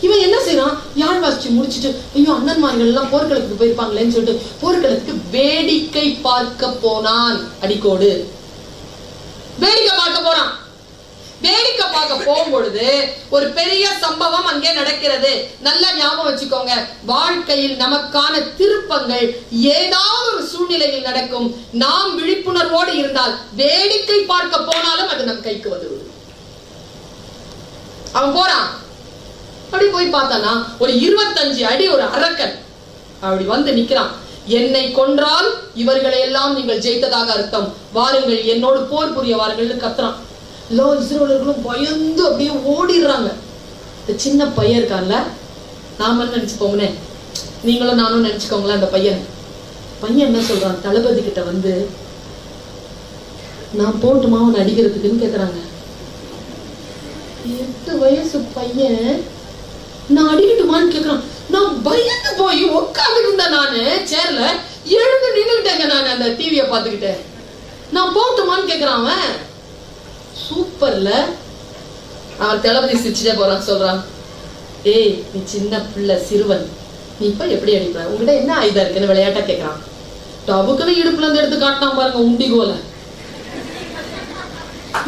இவன் என்ன செய்யறான், யாழ் வாசிச்சு முடிச்சுட்டு ஐயோ அண்ணன்மார்கள் எல்லாம் போர்க்களத்துக்கு போயிருப்பாங்களேன்னு சொல்லிட்டு போர்க்களத்துக்கு வேடிக்கை பார்க்க போனான். அடிக்கோடு வேடிக்கை பார்க்க போறான். வேடிக்கை பார்க்க போகும்பொழுது ஒரு பெரிய சம்பவம் அங்கே நடக்கிறது. நல்லா ஞாபகம் வச்சுக்கோங்க, வாழ்க்கையில் நமக்கான திருப்பங்கள் ஏதாவது ஒரு சூழ்நிலையில் நடக்கும். நாம் விழிப்புணர்வோடு இருந்தால் வேடிக்கை பார்க்க போனாலும் அது நம் கைக்கு வந்து. அவன் போறான். அப்படி போய் பார்த்தானா ஒரு 25 அடி ஒரு அரக்கன் அப்படி வந்து நிக்கிறான். என்னை கொன்றால் இவர்களை எல்லாம் நீங்கள் ஜெயித்ததாக அர்த்தம், வாருங்கள் என்னோடு போர் புரிய வாருங்கள் கத்துறான். எல்லா இஸ்ரவேலர்களும் பயந்து அப்படியே ஓடிடுறாங்க. இந்த சின்ன பையன் இருக்கான்ல, நாம நினைச்சுக்கோங்கனே, நீங்களும் நானும் நினைச்சுக்கோங்களேன். அந்த பையன் என்ன சொல்றான், தளபதி கிட்ட வந்து நான் போட்டுமா அவனை அடிக்கிறதுக்குன்னு கேக்குறாங்க. 8 வயசு பையன் நான் அடிக்கட்டுமான்னு கேக்குறான். நான் பயந்து போய் உட்கார்ந்து இருந்தேன். நானு சேர்ல எழுந்து நின்னுட்டேங்க. நான் அந்த டிவியை பார்த்துக்கிட்டு நான் போட்டுமான்னு கேக்குறான். அவன் சூப்பர்ல. அவன் தளபதி சிரிச்சுட்டே போறான். சொல்றான், ஏய் நீ சின்ன பிள்ளை, சிறுவன், நீ இப்ப எப்படி அடிப்ப, உங்ககிட்ட என்ன ஆயுதம் இருக்குன்னு விளையாட்டா கேக்குறான். டபுக்குன்னு இடுப்புல இருந்து எடுத்து காட்டினான் பாருங்க உண்டிகோல.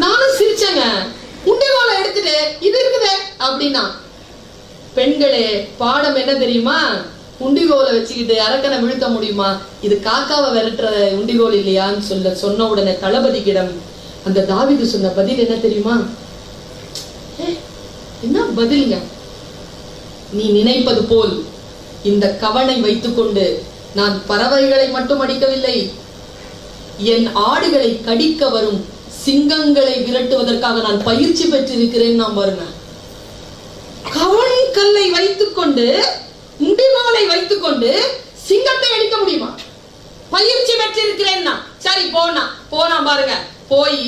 நானும் சிரிச்சேங்க. உண்டிகோல எடுத்துட்டு இது இருக்குதே அப்படின்னா. பெண்களே, பாடம் என்ன தெரியுமா, உண்டிகோலை வச்சுக்கிட்டு அரக்கனை வீழ்த்த முடியுமா, இது காக்காவை விரட்டுற உண்டிகோல் இல்லையான்னு சொன்ன உடனே தளபதிக்கிடம் அந்த தாவீது சொன்ன பதில் என்ன தெரியுமா, என்ன பதிலுங்க, நீ நினைப்பது போல் இந்த கவனை வைத்துக்கொண்டு நான் பறவைகளை மட்டும் அடிக்கவில்லை, என் ஆடுகளை கடிக்க வரும் சிங்கங்களை விரட்டுவதற்காக நான் பயிற்சி பெற்றிருக்கிறேன். நான் பாருங்க, கவன் கல்லை வைத்துக்கொண்டு முடிவாளை வைத்துக்கொண்டு சிங்கத்தை அடிக்க முடியுமா, பயிற்சி பெற்றிருக்கிறேன்னா. சரி போனா பாருங்க. போய்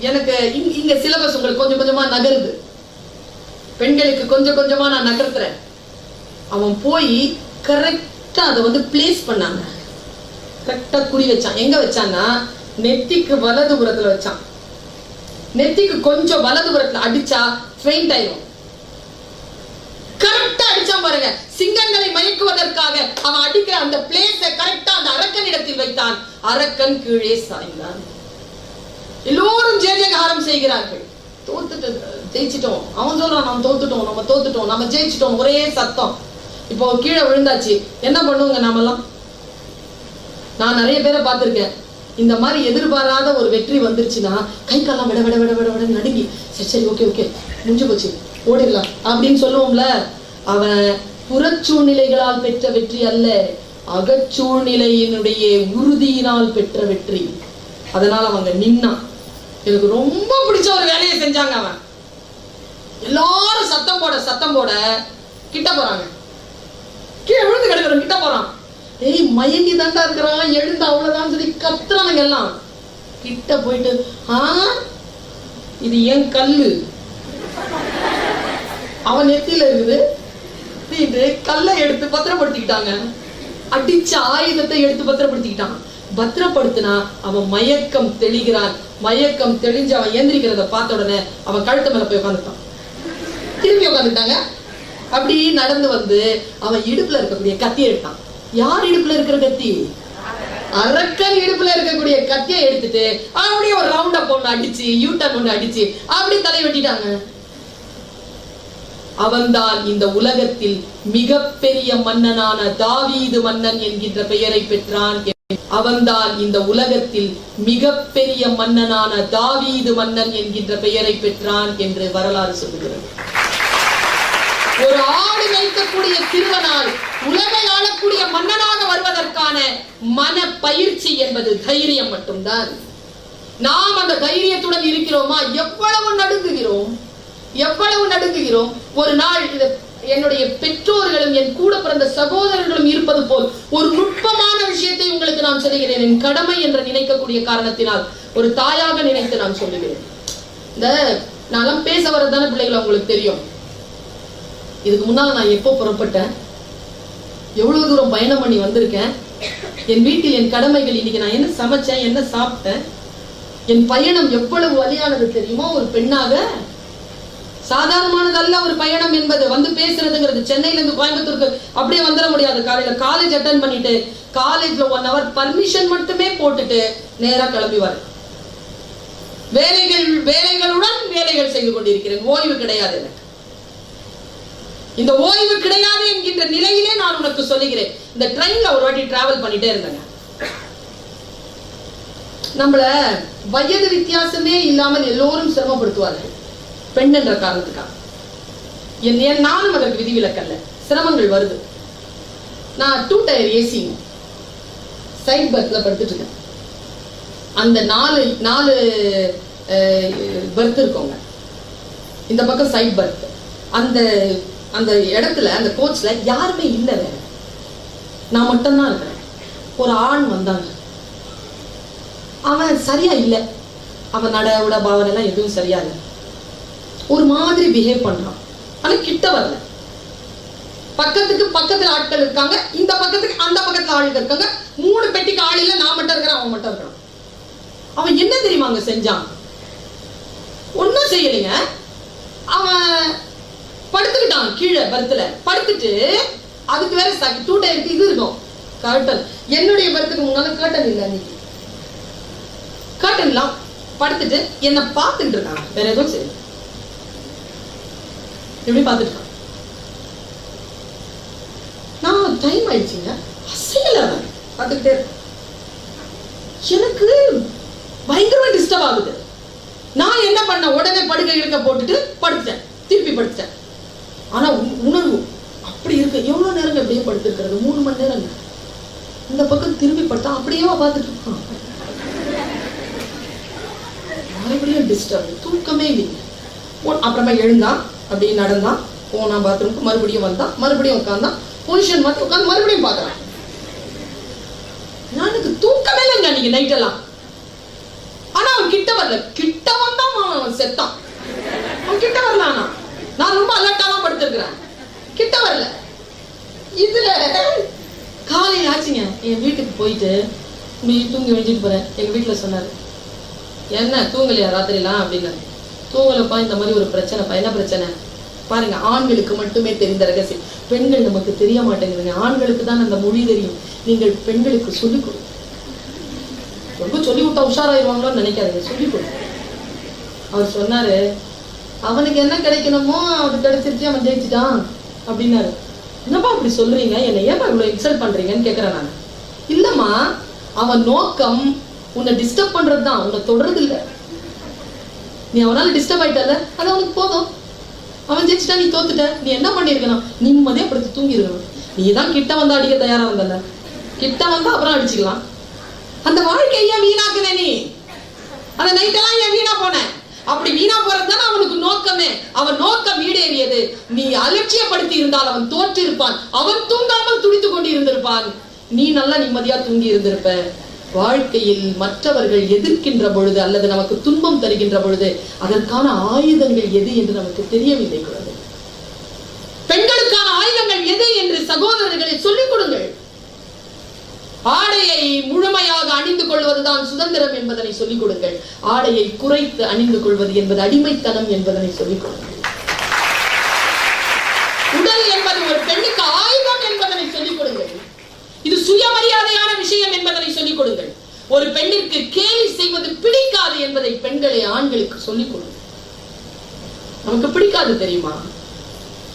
எனக்கு இங்க சிலபஸ் உங்களுக்கு கொஞ்சம் கொஞ்சமா நகருது, பெண்களுக்கு கொஞ்சம் கொஞ்சமா நான் நகர்த்துறேன். அவன் போய் கரெக்டா அதை வந்து பிளேஸ் பண்ணாங்க. கரெக்டா குறி வச்சான். எங்க வச்சான்னா நெத்திக்கு வலது புறத்துல வச்சான். நெத்திக்கு கொஞ்சம் வலதுபுறத்துல அடிச்சா ஃபெயிண்ட் ஆயிரும். கரெக்டா அடிச்சான் பாருங்க. சிங்கங்களை மயக்குவதற்காக அவன் அடிக்கிற அந்த பிளேஸ கரெக்டா அந்த அரக்கனிடத்தில் வைத்தான். அரக்கன் கீழே சாய்ந்தான். எல்லோரும் ஜெயஜெயகாரம் செய்கிறார்கள். தோத்துட்டு ஜெயிச்சிட்டோம். அவன் சொல்றான் நம்ம தோத்துட்டோம், நம்ம தோத்துட்டோம், நம்ம ஜெயிச்சிட்டோம். ஒரே சத்தம். இப்போ கீழே விழுந்தாச்சு. என்ன பண்ணுவோங்க நாமெல்லாம்? நான் நிறைய பேரை பார்த்திருக்கேன். இந்த மாதிரி எதிர்பாராத ஒரு வெற்றி வந்துருச்சுன்னா கை காலம் விட விட விட விட விட நடுங்கி சரி சரி ஓகே ஓகே முடிஞ்சு போச்சு ஓடிடலாம் அப்படின்னு சொல்லுவோம்ல. அவன் புறச்சூழ்நிலைகளால் பெற்ற வெற்றி அல்ல, அகச்சூழ்நிலையினுடைய உறுதியினால் பெற்ற வெற்றி. அதனால அவங்க நின்னான். எனக்கு ரொம்ப பிடிச்ச ஒரு வேலையை செஞ்சாங்க. அவன் எல்லாரும் சத்தம் போட கிட்ட போறாங்க. கீழே விழுந்து கிடக்குறோம், கிட்ட போறான். ஏய் மயங்கி தாண்டா இருக்கிறான், எழுந்து அவ்வளவுதான் சொல்லி கத்துறானுங்க எல்லாம். கிட்ட போயிட்டு இது ஏன் கல்லு அவன் நெத்தியில இருக்குது. கல்லை எடுத்து பத்திரப்படுத்திக்கிட்டாங்க. அடிச்ச ஆயுதத்தை எடுத்து பத்திரப்படுத்திக்கிட்டான். பத்திரப்படுத்தினா அவன் மயக்கம் தெளிகிறான். மயக்கம் தெளிஞ்சு அவன் எந்திரிக்கிறத பார்த்த உடனே அவன் கழுத்து மேல போய் உட்காந்துட்டான். திரும்பி உட்காந்துட்டாங்க. அப்படி நடந்து வந்து அவன் இடுப்புல இருக்கக்கூடிய கத்தியை எடுத்தான். யார் இடுப்புல இருக்கிற கத்தி? அரக்கன் இடுப்புல இருக்கக்கூடிய கத்தியை எடுத்துட்டு அப்படியே ஒரு ரவுண்ட் அப் ஒண்ணு அடிச்சு யூட்டன் ஒண்ணு அடிச்சு அப்படி தலை வெட்டிட்டாங்க. அவன்தான் இந்த உலகத்தில் மிகப்பெரிய மன்னனான தாவீது மன்னன் என்கின்ற பெயரை பெற்றான். அவன்தான் இந்த உலகத்தில் மிகப்பெரிய மன்னனான தாவீது மன்னன் என்கின்ற பெயரை பெற்றான் என்று வரலாறு சொல்லுகிறது. ஒரு ஆடு மேய்க்கக்கூடிய சிறுவனால் உலகை ஆளக்கூடிய மன்னனாக வருவதற்கான மன பயிற்சி என்பது தைரியம் மட்டும்தான். நாம் அந்த தைரியத்துடன் இருக்கிறோமா? எவ்வளவு நடுங்குகிறோம். ஒரு நாள் என்னுடைய பெற்றோர்களும் என் கூட பிறந்த சகோதரர்களும் இருப்பது போல் ஒரு நுட்பமான விஷயத்தை உங்களுக்கு நான் சொல்லுகிறேன். என் கடமை என்று நினைக்கக்கூடிய காரணத்தினால் ஒரு தாயாக நினைத்து நான் சொல்லுகிறேன். இந்த நான் பேச வரதான பிள்ளைகளை உங்களுக்கு தெரியும். இதுக்கு முன்னால் நான் எப்போ புறப்பட்டேன், எவ்வளவு தூரம் பயணம் பண்ணி வந்திருக்கேன், என் வீட்டில் என் கடமைகள், இன்னைக்கு நான் என்ன சமைச்சேன், என்ன சாப்பிட்டேன், என் பயணம் எவ்வளவு வலியானது தெரியுமா? ஒரு பெண்ணாக சாதாரணமானதல்ல ஒரு பயணம் என்பது. வந்து பேசுறதுங்கிறது சென்னையில இருந்து கோயம்புத்தூருக்கு அப்படியே வந்துட முடியாது. காலையில காலேஜ் அட்டன் பண்ணிட்டு காலேஜ்ல 1 hour பர்மிஷன் மட்டுமே போட்டுட்டு நேரா கிளம்பி வர வேலைகளுடன் வேலைகள் செய்து கொண்டிருக்கிறேன். ஓய்வு கிடையாது எனக்கு. இந்த ஓய்வு கிடையாது என்கின்ற நிலையிலே நான் உனக்கு சொல்லுகிறேன். இந்த ட்ரெயின்ல ஒரு வாட்டி டிராவல் பண்ணிட்டே இருந்தேங்க. நம்மள வயது வித்தியாசமே இல்லாமல் எல்லோரும் சிரமப்படுத்துவார்கள் பெண் என்ற காரணத்துக்காக. நானும் அதற்கு விதிவிலக்கல்ல. சிரமங்கள் வருது. நான் 2 டயர் ஏசி சைட் பர்த்ல படுத்துட்டு இருக்கேன். அந்த 4 பர்த் இருக்கோங்க. இந்த பக்கம் சைட் பர்த். அந்த இடத்துல அந்த கோச்ல யாருமே இல்லை, வேற நான் மட்டும்தான் இருக்கிறேன். ஒரு ஆண் வந்தாங்க. அவன் சரியா இல்லை. அவன் நட உட பாவனை எல்லாம் எதுவும் சரியா இல்லை. ஒரு மாதிரி பிஹேவ் பண்றான். ஆனா கிட்ட வரல. பக்கத்துல ஆட்கள் இருக்காங்க, இந்த பக்கத்துக்கு அந்த பக்கத்துல ஆட்கள் இருக்காங்க. 3 பெட்டிக்கு ஆள் இல்ல. நான் மட்டும் இருக்கிறேன், அவன் மட்டும் இருக்கிறான். அவன் என்ன தெரியுமா அங்க செஞ்சான்? ஒன்னும் செய்யலைங்க. அவன் படுத்துக்கிட்டான் கீழே பர்த்ல. படுத்துட்டு அதுக்கு வேற 2 டயருக்கு இது இருக்கும் கர்டன். என்னுடைய பர்த்துக்கு முன்னால கர்டன் இல்லை. அன்னைக்கு கர்டன்லாம் படுத்துட்டு என்ன பார்த்துட்டு இருக்காங்க. வேற எதுவும் சரி எப்படி பார்த்துட்டு இருக்கான். நான் டைம் ஆயிடுச்சுங்க. அசையல பார்த்துக்கிட்டே இருக்க. எனக்கு பயங்கரமா டிஸ்டர்ப் ஆகுது. நான் என்ன பண்ண, உடனே படுக்கை இழுக்க போட்டுட்டு படுத்துட்டேன். திருப்பி படுத்துட்டேன். ஆனா உணர்வு அப்படி இருக்கு. எவ்வளவு நேரம் அப்படியே படுத்துருக்கிறது? 3 மணி நேரம். இந்த பக்கம் திரும்பி படுத்தா அப்படியே பார்த்துட்டு இருக்கான். மறுபடியும் டிஸ்டர்ப், தூக்கமே இல்லைங்க. அப்புறமா எழுந்தான், அப்படியே நடந்தான், போனான் பாத்ரூமுக்கு, மறுபடியும் வந்தான், மறுபடியும் உட்காந்தான், பொசிஷன் மாத்தி உட்காந்து மறுபடியும் பார்க்கறான். எனக்கு தூக்கமே இல்லைங்க அன்னைக்கு நைட் எல்லாம். ஆனா அவன் கிட்ட வரல. கிட்ட வந்தான் அவன் செத்தான். அவன் கிட்ட வரல. ஆனா நான் ரொம்ப அலர்ட்டாவா படுத்திருக்கிறேன். கிட்ட வரல. இதுல காலையில் ஆச்சுங்க. என் வீட்டுக்கு போயிட்டு தூங்கி எழுதிட்டு போறேன். எங்க வீட்டுல சொன்னாரு, என்ன தூங்கலையா ராத்திரிலாம் அப்படின்னு. தூங்கலப்பா, இந்த மாதிரி ஒரு பிரச்சனைப்பா. என்ன பிரச்சனை பாருங்க. ஆண்களுக்கு மட்டுமே தெரிந்த ரகசியம், பெண்கள் நமக்கு தெரிய மாட்டேங்குதுங்க. ஆண்களுக்கு தான் அந்த மொழி தெரியும். நீங்கள் பெண்களுக்கு சொல்லிக் கொடுங்க. ரொம்ப சொல்லி விட்டா உஷாராயிருவாங்களோன்னு நினைக்காதீங்க, சொல்லிக் கொடுங்க. அவர் சொன்னாரு, அவனுக்கு என்ன கிடைக்கணுமோ அது கிடைச்சிருச்சு, அவன் ஜெயிச்சுட்டான் அப்படின்னாரு. என்னப்பா அப்படி சொல்றீங்க, என்னை ஏப்பா இவ்வளவு இன்சல்ட் பண்றீங்கன்னு கேட்கிறேன் நான். இல்லம்மா, அவன் நோக்கம் உன்னை டிஸ்டர்ப் பண்றதுதான், உன்னை தொடர்றது இல்லை. நீ அவனால டிஸ்டர்ப் ஆயிட்டால, அது அவனுக்கு போதும். அவன் ஜெயிச்சுட்டா, நீ தோத்துட்ட. நீ என்ன பண்ணிருக்கணும், நிம்மதியா படுத்து தூங்கி இருக்கணும். நீ தான் கிட்ட வந்தா அடிக்க தயாரா வந்தல, கிட்ட வந்தா அப்புறம் அடிச்சுக்கலாம். அந்த வாழ்க்கைய வீணாக்குன நீ, அந்த நைட்டெல்லாம் ஏன் வீணா போன? அப்படி வீணா போறதுதான் அவனுக்கு நோக்கமே. அவன் நோக்கம் ஈடேறியது. நீ அலட்சியப்படுத்தி இருந்தால் அவன் தோற்று இருப்பான். அவன் தூங்காமல் துடித்துக் கொண்டு இருந்திருப்பான். நீ நல்லா நிம்மதியா தூங்கி இருந்திருப்ப. வாழ்க்கையில் மற்றவர்கள் எதிர்க்கின்ற பொழுது அல்லது நமக்கு துன்பம் தருகின்ற பொழுது அதற்கான ஆயுதங்கள் எது என்று நமக்கு தெரியவில்லை. குழந்தை, பெண்களுக்கான ஆயுதங்கள் எது என்று சகோதரர்களை சொல்லிக் கொடுங்கள். ஆடையை முழுமையாக அணிந்து கொள்வதுதான் சுதந்திரம் என்பதனை சொல்லிக் கொடுங்கள். ஆடையை குறைத்து அணிந்து கொள்வது என்பது அடிமைத்தனம் என்பதனை சொல்லிக் கொடுங்கள். உடல் என்பது ஒரு பெண்ணுக்கு ஆயுதம் என்பதனை சொல்லிக் கொடுங்கள். இது சுயமரியாதையான விஷயம் என்பதனை சொல்லிக் கொடுங்கள். ஒரு பெண்ணிற்கு கேலி செய்வது பிடிக்காது என்பதை பெண்களை ஆண்களுக்கு சொல்லிக் கொடுங்கள். நமக்கு பிடிக்காது தெரியுமா?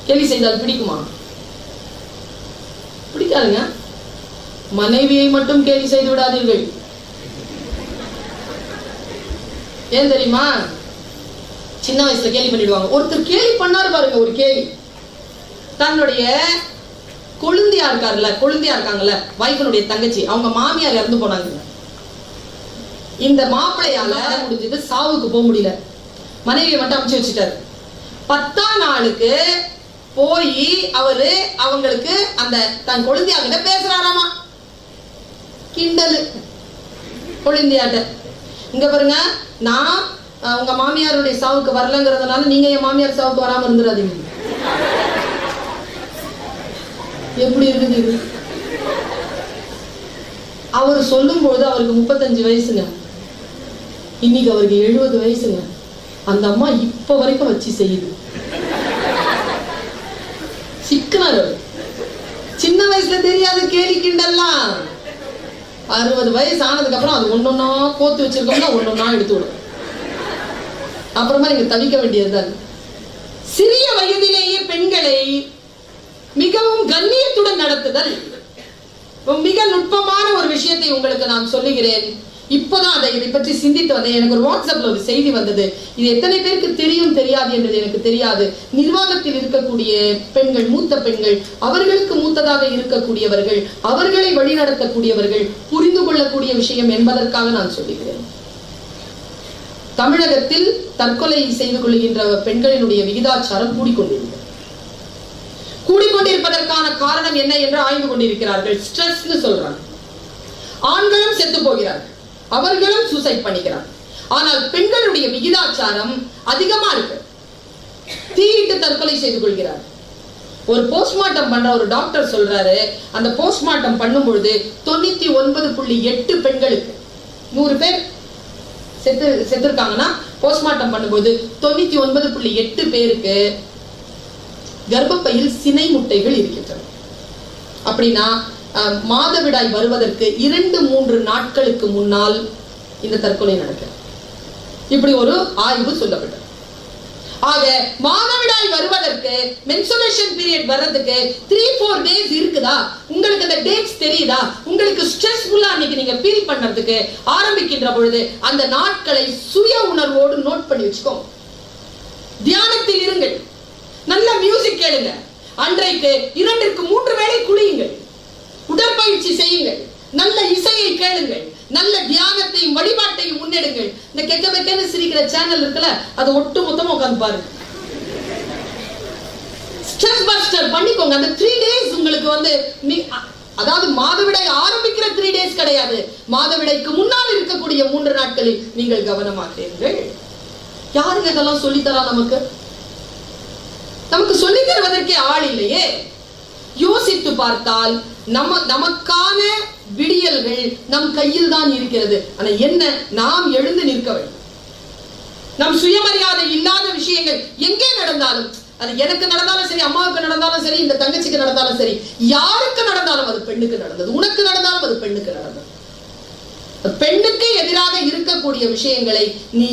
கேலி செய்தால் பிடிக்குமா? பிடிக்காதுங்க. மனைவியை மட்டும் கேலி செய்து விடாதீர்கள். ஏன் தெரியுமா? சின்ன வயசுல கேலி பண்ணிடுவாங்க. ஒருத்தர் கேலி பண்ணாரு பாருங்க, ஒரு கேலி. தன்னுடைய கொழுந்தியா இருக்காருல்ல, கொழுந்தியா இருக்காங்கல்ல, வைஃபனுடைய தங்கச்சி, அவங்க மாமியார் இறந்து போனாங்க. இந்த மாப்பிள்ளையால முடிஞ்சது, சாவுக்கு போக முடியல. மனைவியை மட்டும் அமுச்சு வச்சுட்டாரு. 10ஆம் நாளுக்கு போய் அவரு அவங்களுக்கு அந்த தன் கொழுந்தியா கிட்ட பேசுறாராமா. கிண்டலு கொழுந்தியாட்ட. இங்க பாருங்க, நான் உங்க மாமியாருடைய சாவுக்கு வரலங்கிறதுனால நீங்க என் மாமியார் சாவுக்கு வராம இருந்துடாதீங்க. எப்படி இருக்குது? அவரு சொல்லும் பொழுது அவருக்கு 35 வயசுங்க. இன்னைக்கு அவருக்கு 70 வயசுங்க. அந்த அம்மா இப்ப வரைக்கும் வச்சு செய்யுது. சிக்கனார். சின்ன வயசுல தெரியாது கேலி கிண்டல்லாம். 60 வயசு ஆனதுக்கு அப்புறம் அது ஒன்னொன்னா கோத்து வச்சிருக்கோம்னா ஒன்னொன்னா எடுத்து விடும். அப்புறமா நீங்க தவிக்க வேண்டியதுதான். சிறிய வயதிலேயே பெண்களை மிகவும் கண்ணியத்துடன் நடத்துதல் மிக நுட்பமான ஒரு விஷயத்தை உங்களுக்கு நான் சொல்லுகிறேன். இப்பதான் இதை பற்றி சிந்தித்து வந்தேன். எனக்கு ஒரு வாட்ஸ்அப்ல ஒரு செய்தி வந்தது. இது எத்தனை பேருக்கு தெரியும் தெரியாது என்றது எனக்கு தெரியாது. நிர்வாகத்தில் இருக்கக்கூடிய பெண்கள், மூத்த பெண்கள், அவர்களுக்கு மூத்ததாக இருக்கக்கூடியவர்கள், அவர்களை வழிநடத்தக்கூடியவர்கள் புரிந்து கொள்ளக்கூடிய விஷயம் என்பதற்காக நான் சொல்லுகிறேன். தமிழகத்தில் தற்கொலை செய்து கொள்கின்ற பெண்களினுடைய விகிதாச்சாரம் கூடிக்கொண்டிருப்பதற்கான காரணம் என்ன என்று ஆய்வு கொண்டிருக்கிறார்கள். ஸ்ட்ரெஸ்னு சொல்றாங்க. ஆண்களும் செத்து போகிறார்கள், அவர்களும் சூசைட் பண்ணிக்கிறார்கள். ஆனால் பெண்களுடைய விகிதாச்சாரம் அதிகமா இருக்கு. தீயிட்டு தற்கொலை செய்து கொள்கிறார். ஒரு போஸ்ட்மார்ட்டம் பண்ற ஒரு டாக்டர் சொல்றாரு, அந்த போஸ்ட்மார்ட்டம் பண்ணும் பொழுது 99.8 பெண்களுக்கு, 100 பேர் செத்துருக்காங்கன்னா போஸ்ட்மார்ட்டம் பண்ணும்போது 99.8 பேருக்கு கர்ப்பப்பையில் சினை முட்டைகள் இருக்கின்றன. அப்படின்னா மாதவிடாய் வருவதற்கு 2-3 நாட்களுக்கு முன்னால் இந்த தற்கொலை நடக்கிறது. இப்படி ஒரு ஆய்வு சொல்லப்பட்டது. ஆக மாதவிடாய் வருவதற்கு, மென்சுரேஷன் பீரியட் வர்றதுக்கு 3-4 டேஸ் இருக்குதா? உங்களுக்கு அந்த டேட்ஸ் தெரியுதா? உங்களுக்கு ஸ்ட்ரெஸ்ஃபுல்லா அன்னைக்கு நீங்க ஃபீல் பண்றதுக்கு ஆரம்பிக்கின்ற பொழுது அந்த நாட்களை சுய உணர்வோடு நோட் பண்ணி வச்சுக்கோங்க. தியானத்தில் இருங்கள், நல்ல மியூசிக் கேளுங்க, அன்றைக்கு 2-3 வேளை குளியுங்கள், உடற்பயிற்சி செய்யுங்கள், நல்ல இசையை கேளுங்கள், நல்ல தியானத்தையும் வழிபாட்டையும் முன்னெடுங்கள். இந்த கெக்க பெக்கன்னு சிரிக்கிற சேனல் இருக்குல்ல, அது ஒட்டு மொத்தமா உட்கார்ந்து பாருங்க. ஸ்ட்ரெஸ் பஸ்டர் பண்ணிக்கோங்க. அந்த 3 டேஸ் உங்களுக்கு அதாவது மாதவிடாய் ஆரம்பிக்கிற 3 டேஸ் கிடையாது, மாதவிடாய்க்கு முன்னால் இருக்கக்கூடிய 3 நாட்களில் நீங்கள் கவனமாக இருங்கள். யாருங்க இதெல்லாம் சொல்லித்தரா? நமக்கு சொல்லி தருவதற்கே ஆள் இல்லையே. யோசித்து பார்த்தால் நமக்கான விடியல்கள் நம் கையில் தான் இருக்கிறது. ஆனா என்ன, நாம் எழுந்து நிற்க வேண்டும். நம் சுயமரியாதை இல்லாத விஷயங்கள் எங்கே நடந்தாலும், அது எனக்கு நடந்தாலும் சரி, அம்மாவுக்கு நடந்தாலும் சரி, இந்த தங்கச்சிக்கு நடந்தாலும் சரி, யாருக்கு நடந்தாலும் அது பெண்ணுக்கு நடந்தது, உனக்கு நடந்தாலும் அது பெண்ணுக்கு நடந்தது. பெண்ணுக்கு எதிராக இருக்கக்கூடிய விஷயங்களை நீ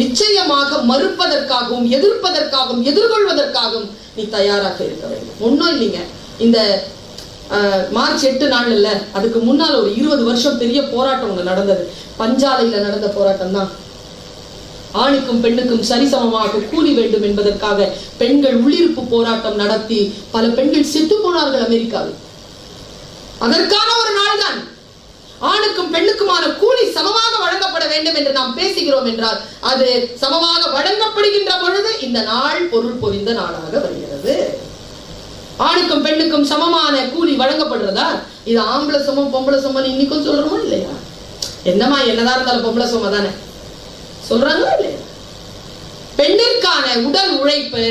நிச்சயமாக மறுப்பதற்காகவும் எதிர்ப்பதற்காகவும் எதிர்கொள்வதற்காகவும் நீ தயாராக இருக்க வேண்டும். ஒன்னும் இல்லைங்க, இந்த மார்ச் 8 நாள் இல்ல, அதுக்கு முன்னால ஒரு 20 வருஷம் பெரிய போராட்டம் ஒண்ணு நடந்தது. பஞ்சாலையில நடந்த போராட்டம் தான். ஆணுக்கும் பெண்ணுக்கும் சரிசமமாக கூலி வேண்டும் என்பதற்காக பெண்கள் உள்ளிருப்பு போராட்டம் நடத்தி பல பெண்கள் செத்து போனார்கள் அமெரிக்காவில். அதற்கான ஒரு நாள் தான். ஆணுக்கும் பெண்ணுக்குமான கூலி சமமாக வழங்கப்பட வேண்டும் என்று நாம் பேசுகிறோம் என்றால், அது சமமாக வழங்கப்படுகின்ற பொழுது இந்த நாள் பொருள் பொதிந்த நாளாக வருகிறது. ஆணுக்கும் பெண்ணுக்கும் சமமான கூலி வழங்கப்படுறதா? இது ஆம்பளை சமம் பொம்பளை சமம் இன்னைக்கும் சொல்றோமா இல்லையா? என்னமா என்னதான் இருந்தாலும் பொம்பளை சமம் தானே சொல்றாங்களா இல்லையா? பெண்ணிற்கான உடல் உழைப்பு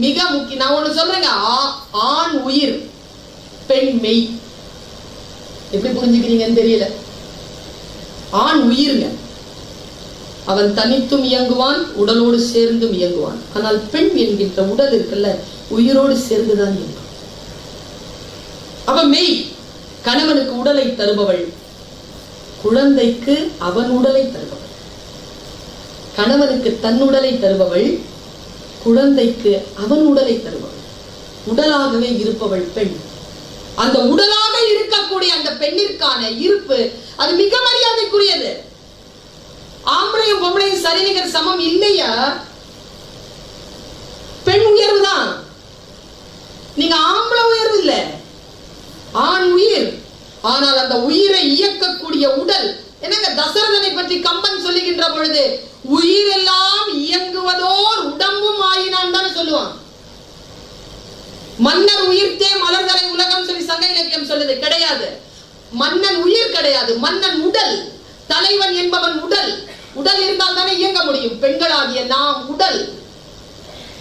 மிக முக்கியம். நான் ஒண்ணு சொல்றேங்க, ஆண் உயிர் பெண் மெய். எப்படி புரிஞ்சுக்கிறீங்கன்னு தெரியல. ஆண் உயிர்ங்க, அவன் தனித்தும் இயங்குவான், உடலோடு சேர்ந்தும் இயங்குவான். ஆனால் பெண் என்கின்ற உடல் இருக்குல்ல, உயிரோடு சேர்ந்துதான் இயங்கும். அவன் மெய். கணவனுக்கு உடலை தருபவள், குழந்தைக்கு அவன் உடலை தருபவள். கணவனுக்கு தன் உடலை தருபவள், குழந்தைக்கு அவன் உடலை தருபவள். உடலாகவே இருப்பவள் பெண். அந்த உடலாக இருக்கக்கூடிய அந்த பெண்ணிற்கான இருப்பு அது மிக மரியாதைக்குரியது. ஆம்பளையும் பொம்பளையும் சரிநிகர் சமம் இல்லையா? பெண் உயர்வு தான். நீங்க ஆம்பளை உயர்வு இல்ல, ஆண் உயிர். ஆனால் அந்த உயிரை இயக்கக்கூடிய உடல் என்னங்க, தசரதனை பற்றி கம்பன் சொல்லுகின்ற பொழுது உயிரெல்லாம் இயங்குவதோர் உடம்பும் ஆயினான் தானே சொல்லுவான். மன்னர் உயிர்த்தே மலர்தலை உலகம் சொல்லி சங்க இலக்கியம் சொல்லுது. கிடையாது, மன்னன் உயிர் கிடையாது, மன்னன் உடல். தலைவன் என்பவன் உடல். உடல் இருந்தால் தானே இயங்க முடியும். பெண்களாகிய நாம் உடல்.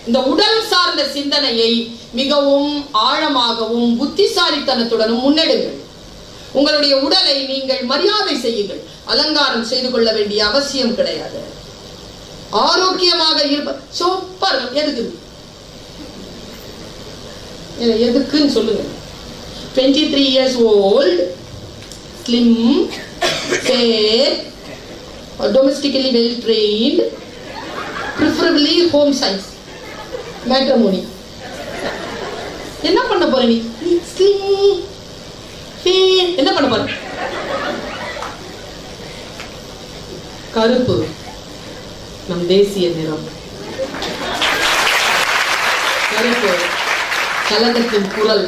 இந்த உடல் சார்ந்த சிந்தனையை மிகவும் ஆழமாகவும் புத்திசாலித்தனத்துடனும் முன்னெடுங்கள். உங்களுடைய உடலை நீங்கள் மரியாதை செய்யுங்கள். அலங்காரம் செய்து கொள்ள வேண்டிய அவசியம் கிடையாது. ஆரோக்கியமாக இருப்ப சூப்பர். எதுக்குன்னு சொல்லுங்க. 23 years old, slim, fair, domestically well trained, preferably home size, matrimony. என்ன பண்ண போற நீ? slim, fair, என்ன பண்ண போற? கருப்பு நம் தேசிய நிறம். கருப்பு கலகத்தின் குரல்.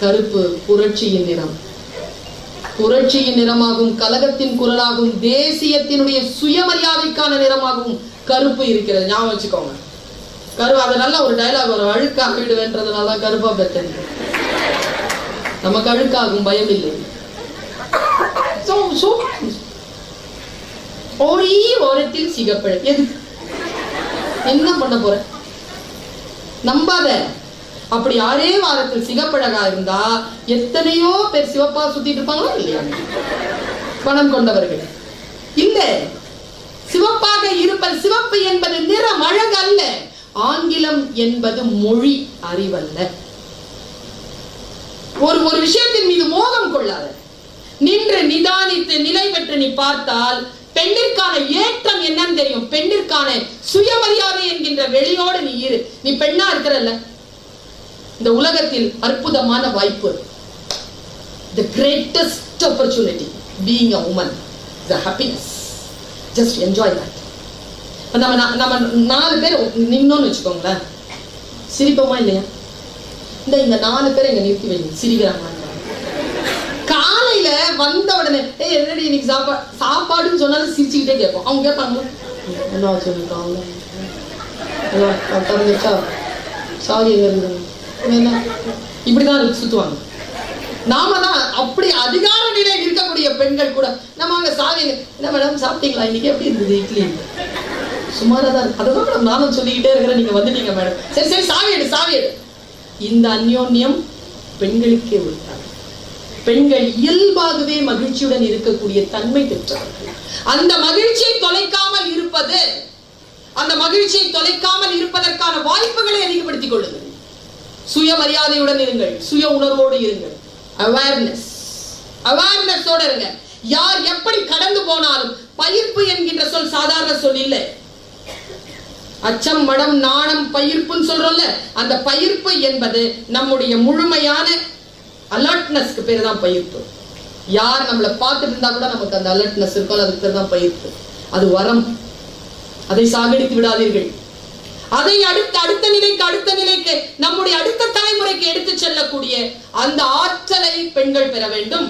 கருப்பு புரட்சியின் நிறம். புரட்சியின் நிறமாகவும் கலகத்தின் குரலாகவும் தேசியத்தினுடைய சுயமரியாதைக்கான நிறமாகவும் கருப்பு இருக்கிறது. ஞாபகம் வச்சுக்கோங்க. அது நல்ல ஒரு டயலாக் வரும், அழுக்காக விடுவேன்றதுனால கருப்பா பெற்றது. நமக்கு அழுக்காகும் பயம் இல்லை. ஓரத்தில் சிகப்பழ. எது என்ன பண்ண போற? நம்பாத. அப்படி ஆரே வாரத்தில் சிகப்பழகா இருந்தா எத்தனையோ பேர் சிவப்பா சுத்திட்டு இருப்பாங்களா இல்லையா? பணம் கொண்டவர்கள் இல்ல. சிவப்பாக இருப்பது, சிவப்பு என்பது நிறம், அழகு அல்ல. ஆங்கிலம் என்பது மொழி, அறிவல்ல. ஒரு விஷயத்தின் மீது மோகம் கொள்ளாத. நின்று நிதானித்து நிலை பெற்று நீ பார்த்தால் பெண்ணிற்கான ஏற்றம் என்னன்னு தெரியும். பெண்ணிற்கான சுயமரியாதை என்கின்ற வெளியோடு நீ இரு. நீ பெண்ணா இருக்கிறல்ல, இந்த உலகத்தில் அற்புதமான வாய்ப்பு. The greatest opportunity being a woman is a happiness. Just enjoy that. நம்ம 4 பேர் நின்னோன்னு வச்சுக்கோங்களேன், சிரிப்போமா இல்லையா? இந்த 4 பேரை இங்க நிறுத்தி வைங்க, சிரிக்கிறாங்க. காலையில வந்த உடனே என்னடி இன்னைக்கு சாப்பாடுன்னு சொன்னாலும் சிரிச்சுக்கிட்டே கேட்போம். அவங்க கேட்பாங்க, என்ன சொல்லிருக்காங்க, சாரி என்ன, இப்படிதான் சுத்துவாங்க. நாம தான் அப்படி அதிகார நிலையில் இருக்கக்கூடிய பெண்கள் கூட நம்ம அங்க சாவி, என்ன மேடம் சாப்பிட்டீங்களா, இன்னைக்கு எப்படி இருந்தது இட்லி, சுமாராதான். அதான் மேடம் நானும் சொல்லிக்கிட்டே இருக்கிறேன், நீங்க வந்துட்டீங்க மேடம், சரி சரி சாவி எடு சாவி எடு. இந்த அந்யோன்யம் பெண்களுக்கே உண்டாகும். பெண்கள் இயல்பாகவே மகிழ்ச்சியுடன் இருக்கக்கூடிய தன்மை பெற்றவர்கள். அந்த மகிழ்ச்சியை தொலைக்காமல் இருப்பது அந்த மகிழ்ச்சியை தொலைக்காமல் இருப்பதற்கான வாய்ப்புகளை அதிகப்படுத்திக் கொள்ளுங்கள். சுயமரியாதையுடன் இருங்கள், சுய உணர்வோடு இருங்கள். அவேர்னஸோட இருங்க. யார் எப்படி கடந்து போனாலும், பயிர்ப்பு என்கின்ற சொல் சாதாரண சொல் இல்லை. அச்சம், மடம், நாணம், பயிர்ப்புன்னு சொல்றோம்ல, அந்த பயிர்ப்பு என்பது நம்முடைய முழுமையான அலர்ட்னஸ்க்கு பேர் தான் பயிர்ப்பு. யார் நம்மளை பார்த்துட்டு இருந்தா கூட நமக்கு அந்த அலர்ட்னஸ் இருக்கும், அதுக்கு பேர் தான் பயிர்ப்பு. அது வரம். அதை சாகடித்து விடாதீர்கள். அதை அடுத்த நிலைக்கு நம்முடைய அடுத்த தலைமுறைக்கு எடுத்து செல்லக்கூடிய அந்த ஆற்றலை பெண்கள் பெற வேண்டும்.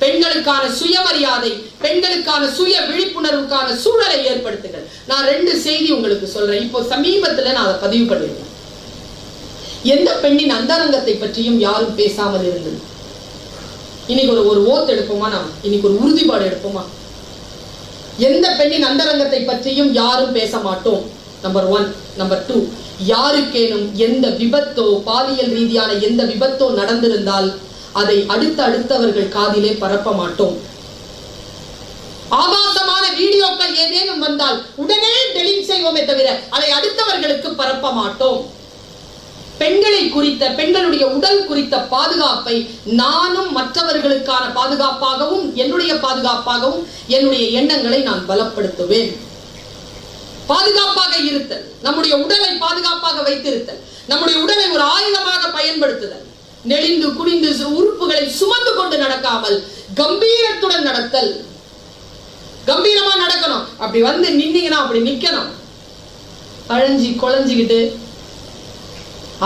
பெண்களுக்கான சுயமரியாதை, பெண்களுக்கான சுய விழிப்புணர்வுக்கான சூழலை ஏற்படுத்துங்கள். நான் 2 செய்தி உங்களுக்கு சொல்றேன். இப்போ சமீபத்துல நான் அதை பதிவு பண்ணிருக்கேன். எந்த பெண்ணின் அந்தரங்கத்தை பற்றியும் யாரும் பேசாமல் இருந்தது. இன்னைக்கு ஒரு ஓத்து எடுப்போமா? நாம் இன்னைக்கு ஒரு உறுதிப்பாடு எடுப்போமா? எந்த பெண்ணின் அந்தரங்கத்தை பற்றியும் யாரும் பேச மாட்டோம். நம்பர் 1. நம்பர் 2, யாருக்கேனும் எந்த விபத்தோ, பாலியல் ரீதியான எந்த விபத்தோ நடந்திருந்தால் அதை அடுத்தவர்கள் காதிலே பரப்ப மாட்டோம். ஆபாசமான வீடியோக்கள் ஏதேனும் வந்தால் உடனே டெலீட் செய்வோமே தவிர அதை அடுத்தவர்களுக்கு பரப்ப மாட்டோம். பெண்களை குறித்த, பெண்களுடைய உடல் குறித்த பாதுகாப்பை நானும் மற்றவர்களுக்கான பாதுகாப்பாகவும், என்னுடைய பாதுகாப்பாகவும் என்னுடைய எண்ணங்களை நான் பலப்படுத்துவேன். பாதுகாப்பாக இருத்தல், நம்முடைய உடலை பாதுகாப்பாக வைத்திருத்தல், நம்முடைய உடலை ஒரு ஆயுதமாக பயன்படுத்துதல், நெளிந்து குனிந்து உறுப்புகளை சுமந்து கொண்டு நடக்காமல் கம்பீரத்துடன் நடத்தல். கம்பீரமா நடக்கணும். அப்படி வந்து நின்னீங்கன்னா அப்படி நிக்கணும். அழைஞ்சி குழஞ்சிக்கிட்டு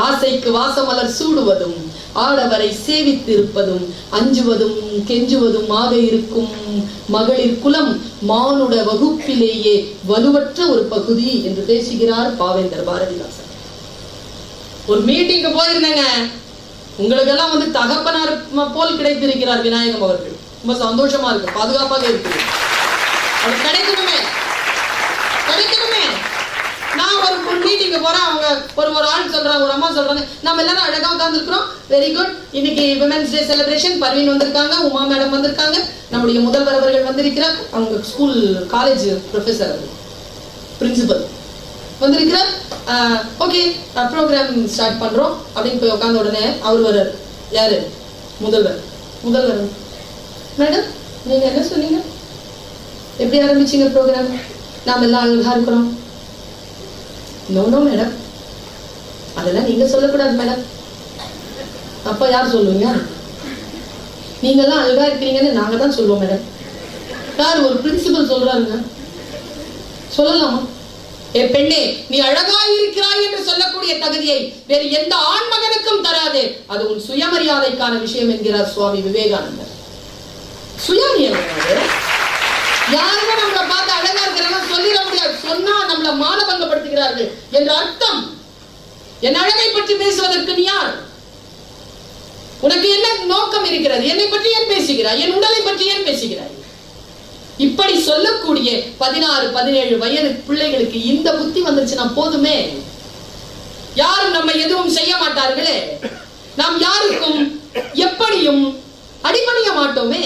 ஆசைக்கு வாசமலர் சூடுவதும், ஆடவரை சேவித்திருப்பதும், அஞ்சுவதும் கெஞ்சுவதும் ஆக இருக்கும் மகளிர் குலம் மானுட வகுப்பிலேயே வலுவற்ற ஒரு பகுதி என்று பேசுகிறார் பாவேந்தர் பாரதிதாசன். ஒரு மீட்டிங்கு போயிருந்தேங்க. உங்களுக்கெல்லாம் வந்து தகப்பனார் போல் கிடைத்திருக்கிறார் விநாயகம் அவர்கள். ரொம்ப சந்தோஷமா இருக்கு, பாதுகாப்பாக இருக்கு. அது கிடைக்கணுமே. நான் ஒரு மீட்டிங்கு போறேன். அவங்க ஒரு ஆள் சொல்றாங்க, ஒரு அம்மா சொல்றாங்க, நம்ம எல்லாரும் அழகா உட்கார்ந்து இருக்கிறோம், வெரி குட். இன்னைக்கு விமென்ஸ் டே செலிப்ரேஷன். பர்வீன் வந்திருக்காங்க, உமா மேடம் வந்திருக்காங்க, நம்முடைய முதல்வர் அவர்கள் வந்திருக்கிறார், அவங்க ஸ்கூல் காலேஜ் ப்ரொஃபசர் பிரின்சிபல் வந்திருக்கிறார். ஓகே, ப்ரோக்ராம் ஸ்டார்ட் பண்றோம் அப்படின்னு போய் உட்கார்ந்த உடனே அவர் வர்றாரு. யாரு? முதல்வர். மேடம், நீங்க என்ன சொன்னீங்க? எப்படி ஆரம்பிச்சீங்க ப்ரோக்ராம்? நாம எல்லாம் அழகா இருக்கிறோம். நோ மேடம், அதெல்லாம் நீங்க சொல்லக்கூடாது மேடம். அப்ப யார் சொல்லுவீங்க? நீங்க எல்லாம் அழகா இருக்கிறீங்கன்னு நாங்க தான் சொல்லுவோம் மேடம். யார்? ஒரு பிரின்சிபல் சொல்றாருங்க. சொல்லலாமா? ஏ பெண்ணே, நீ அழகா இருக்கிறாய் என்று சொல்லக்கூடிய தகுதியை வேறு எந்த ஆண் மகனுக்கும் தராதே. அது உன் சுயமரியாதைக்கான விஷயம் என்கிறார் சுவாமி விவேகானந்தர். சுயமரியாதை யாருமே நம்மளை பார்த்து அழகா இருக்கிறாங்க சொல்லிட முடியாது. சொன்னா நம்மளை மானபங்கப்படுத்துகிறார்கள் என்ற அர்த்தம். என் அழகை பற்றி பேசுவதற்கு நீ யார்? உனக்கு என்ன நோக்கம் இருக்கிறது? என்னை பற்றி ஏன் பேசுகிறாய்? என் உடலை பற்றி ஏன் பேசுகிறாய்? இப்படி சொல்லக்கூடிய 16-17 வயது பிள்ளைகளுக்கு இந்த புத்தி வந்துச்சுன்னா போதுமே. யாரும் நம்ம எதுவும் செய்ய மாட்டார்களே. நாம் யாருக்கும் எப்படியும் அடிபணிய மாட்டோமே.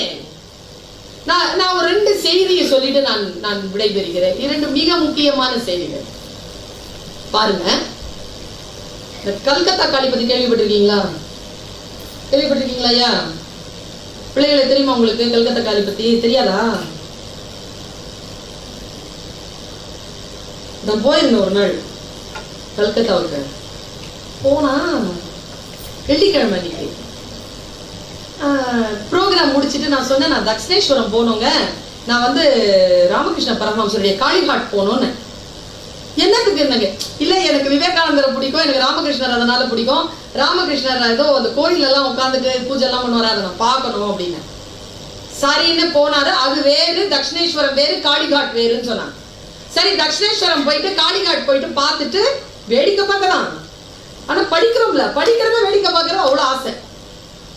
நான் ஒரு 2 செய்தியை சொல்லிட்டு நான் விடைபெறுகிறேன். 2 மிக முக்கியமான செய்திகள் பாருங்க. கல்கத்தா காளி பத்தி கேள்விப்பட்டிருக்கீங்களா? ஐயா பிள்ளைகளை தெரியுமா உங்களுக்கு? கல்கத்தா காளி பத்தி தெரியாதா? நான் போயிருந்தேன் ஒரு நாள் கல்கத்தாவுக்கு. போனா வெள்ளிக்கிழமை அன்னைக்கு ப்ரோக்ராம் முடிச்சுட்டு நான் சொன்னேன், நான் தக்ஷிணேஸ்வரம் போனோங்க, நான் வந்து ராமகிருஷ்ண பரமஹம்சருடைய காளிகாட் போனோன்னு. என்னத்துக்கு இருந்தாங்க? இல்ல எனக்கு விவேகானந்தரை பிடிக்கும், எனக்கு ராமகிருஷ்ணர் அதனால பிடிக்கும். ராமகிருஷ்ணர் ஏதோ அந்த கோயில் எல்லாம் உட்காந்துட்டு பூஜை எல்லாம் பண்ணுவாரு, அதை நான் பார்க்கணும் அப்படின்னு. சரின்னு போனாரு. அது வேறு, தக்ஷிணேஸ்வரம் வேறு, காளிகாட் வேறுன்னு சொன்னாங்க. சரி, தக்ஷிணேஸ்வரம் போயிட்டு காளிகாட் போயிட்டு பார்த்துட்டு வேடிக்கை பார்க்கலாம். ஆனா படிக்கிறோம்ல, படிக்கிறத வேடிக்கை பார்க்கறது அவ்வளவு ஆசை.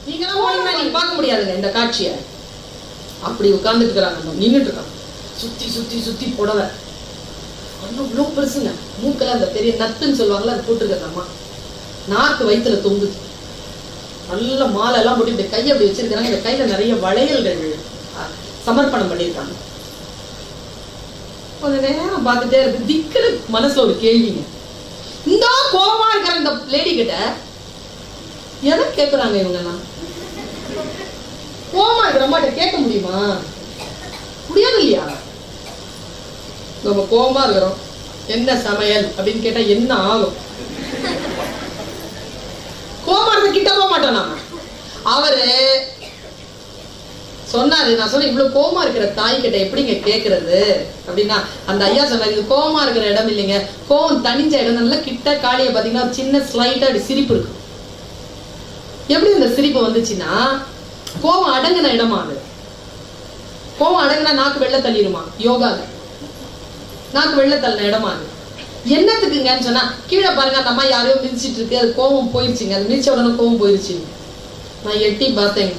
நீங்க பார்க்க முடியாதுங்க இந்த காட்சிய. அப்படி உட்கார்ந்துட்டு இருக்கிறாங்க, நின்றுட்டு இருக்காங்க. சுத்தி சுத்தி சுத்தி புடவை இவ்வளவு பெருசுங்க. மூக்கல அந்த பெரிய நத்துன்னு சொல்லுவாங்கல்ல, அது போட்டுருக்காங்கம்மா. நாக்கு வயிற்றுல தொங்குது. நல்ல மாலை எல்லாம் போட்டு இப்படி கையை அப்படி வச்சிருக்காங்க. இந்த கையில நிறைய வளையல்கள் சமர்ப்பணம் பண்ணியிருக்காங்க. கொஞ்ச நேரம் பார்த்துட்டே இருக்கு. திக்குன்னு மனசுல ஒரு கேள்விங்க, இந்த கோபமா இருக்கிற இந்த லேடி கிட்ட எதை கேட்கறாங்க இவங்கெல்லாம்? கோபமா இருக்கிற அம்மாட்ட கேட்க முடியுமா? முடியாது இல்லையா? நம்ம கோபமா இருக்கிறோம், என்ன சமையல் அப்படின்னு கேட்டா என்ன ஆகும்? கோபமா இருக்க கிட்ட போக மாட்டோம் நாம. அவரு சொன்னாரு, நான் சொன்னேன் இவ்வளவு கோபமா இருக்கிற தாய் கிட்ட எப்படிங்க கேட்கறது அப்படின்னா, அந்த ஐயா சொன்னாரு, இது கோபமா இருக்கிற இடம் இல்லைங்க, கோபம் தனிஞ்ச இடம். நல்லா கிட்ட காலிய பாத்தீங்கன்னா சின்ன ஸ்லைட்டா சிரிப்பு இருக்கு. எப்படி இந்த சிரிப்பு வந்துச்சுன்னா, கோபம் அடங்கின இடமா அது. கோபம் அடங்கினா நாக்கு வெள்ள தள்ளிடுமா? யோகால நாக்கு வெள்ள தள்ளின இடமா அது. என்னத்துக்குங்கன்னு சொன்னா, கீழே பாருங்க அந்த அம்மா யாரையோ மிதிச்சிட்டு இருக்கு, அது கோபம் போயிருச்சுங்க. அது மிதிச்ச உடனே கோபம் போயிருச்சு. நான் எட்டி பார்த்தேங்க,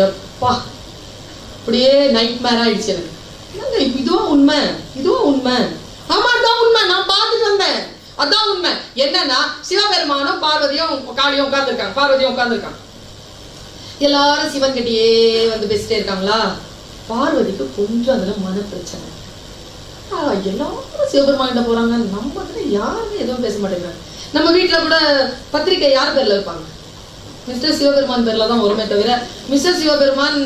எப்பா அப்படியே நைட் மேர் ஆயிடுச்சு எனக்கு. இதுவும் உண்மை, இதுவும் உண்மை. ஆமா அதான் உண்மை, நான் பார்த்துட்டு வந்தேன், அதான் உண்மை. என்னன்னா சிவபெருமானும் பார்வதியும் காளியும் உட்கார்ந்துருக்காங்க. பார்வதியும் உட்கார்ந்துருக்காங்க. எல்லாரும் சிவன் கிட்டயே வந்து பேசிட்டே இருக்காங்களா. பார்வதிக்கு கொஞ்சம் அதுல மன பிரச்சனை. எல்லாரும் சிவபெருமான் கிட்ட போறாங்க, நம்ம கிட்ட யாருமே எதுவும் பேச மாட்டேங்கிறாங்க. நம்ம வீட்டுல கூட பத்திரிக்கை யார் பேர்ல இருப்பாங்க? மிஸ்டர் சிவபெருமான் பேர்ல தான் வருமே தவிர, மிஸ்டர் சிவபெருமான்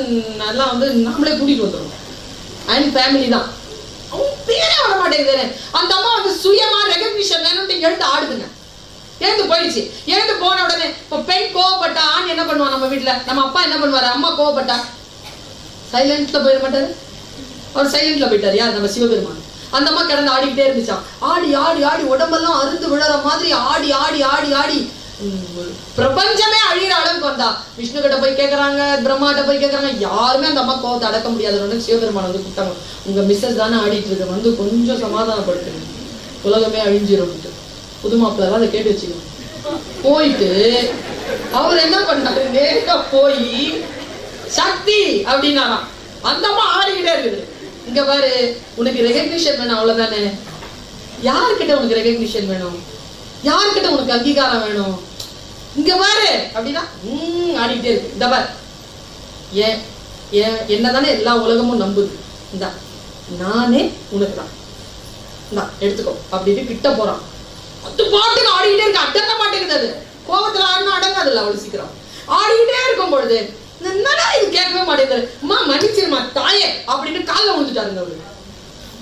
எல்லாம் வந்து நம்மளே கூட்டிட்டு வந்துடும். அண்ட் ஃபேமிலி தான். அவங்க பேரே வர மாட்டேங்குது. அந்த அம்மா வந்து சுயமா ரெகக்னிஷன் வேணும்னு எழுந்து ஆடுதுங்க. எழுந்து போயிடுச்சு. எழுந்து போன உடனே இப்ப பெண் கோவப்பட்டா ஆண் என்ன பண்ணுவான்? நம்ம வீட்டுல நம்ம அப்பா என்ன பண்ணுவாரு? அம்மா கோவப்பட்டா சைலண்ட்ல போயிட மாட்டாரு, அவர் சைலண்ட்ல போயிட்டாரு. யார்? நம்ம சிவபெருமான். அந்த அம்மா கிடந்து ஆடிக்கிட்டே இருந்துச்சான். ஆடி ஆடி ஆடி உடம்பெல்லாம் அருந்து விழற மாதிரி ஆடி ஆடி ஆடி ஆடி பிரபஞ்சமே அழியிற அளவுக்கு வந்தா. விஷ்ணு கிட்ட போய் கேட்கறாங்க, பிரம்மாட்ட போய் கேட்கறாங்க, யாருமே அந்த அம்மா கோவத்தை அடக்க முடியாத. சிவபெருமான் வந்து கூப்பிட்டாங்க, உங்க மிஸ்ஸஸ் தானே ஆடிட்டு இருக்கு, வந்து கொஞ்சம் சமாதானப்படுத்துங்க, உலகமே அழிஞ்சிரும். புது மாப்பிள்ள அதை கேட்டு வச்சுக்கணும். போயிட்டு அவர் என்ன பண்ணாரு, நேரா போய் சக்தி அப்படின்னாராம். அந்த அம்மா ஆடிக்கிட்டே இருக்குது. இங்க பாரு, உனக்கு ரெகக்னிஷன் வேணும், அவ்வளவுதானே. யாருக்கிட்ட உனக்கு ரெகக்னிஷன் வேணும்? யாருக்கிட்ட உனக்கு அங்கீகாரம் வேணும்? இங்க பாரு அப்படின்னா ஆடிக்கிட்டே இருக்கு. இந்த பாரு, ஏன் என்னதானே எல்லா உலகமும் நம்புது. இந்தா நானே உனக்கு தான், இந்தா எடுத்துக்கோ அப்படின்னு கிட்ட போறான். அது பாட்டுக்கு ஆடிக்கிட்டே இருக்கு, அடங்க மாட்டேங்குது. அது கோபத்துல ஆடினா அடங்காதுல்ல அவ்வளவு சீக்கிரம். ஆடிக்கிட்டே இருக்கும் பொழுது என்னடா இது கேட்கவே மாட்டேங்குது. அம்மா மன்னிச்சிருமா தாயே அப்படின்னு காலில் விழுந்துட்டாருங்க. அவரு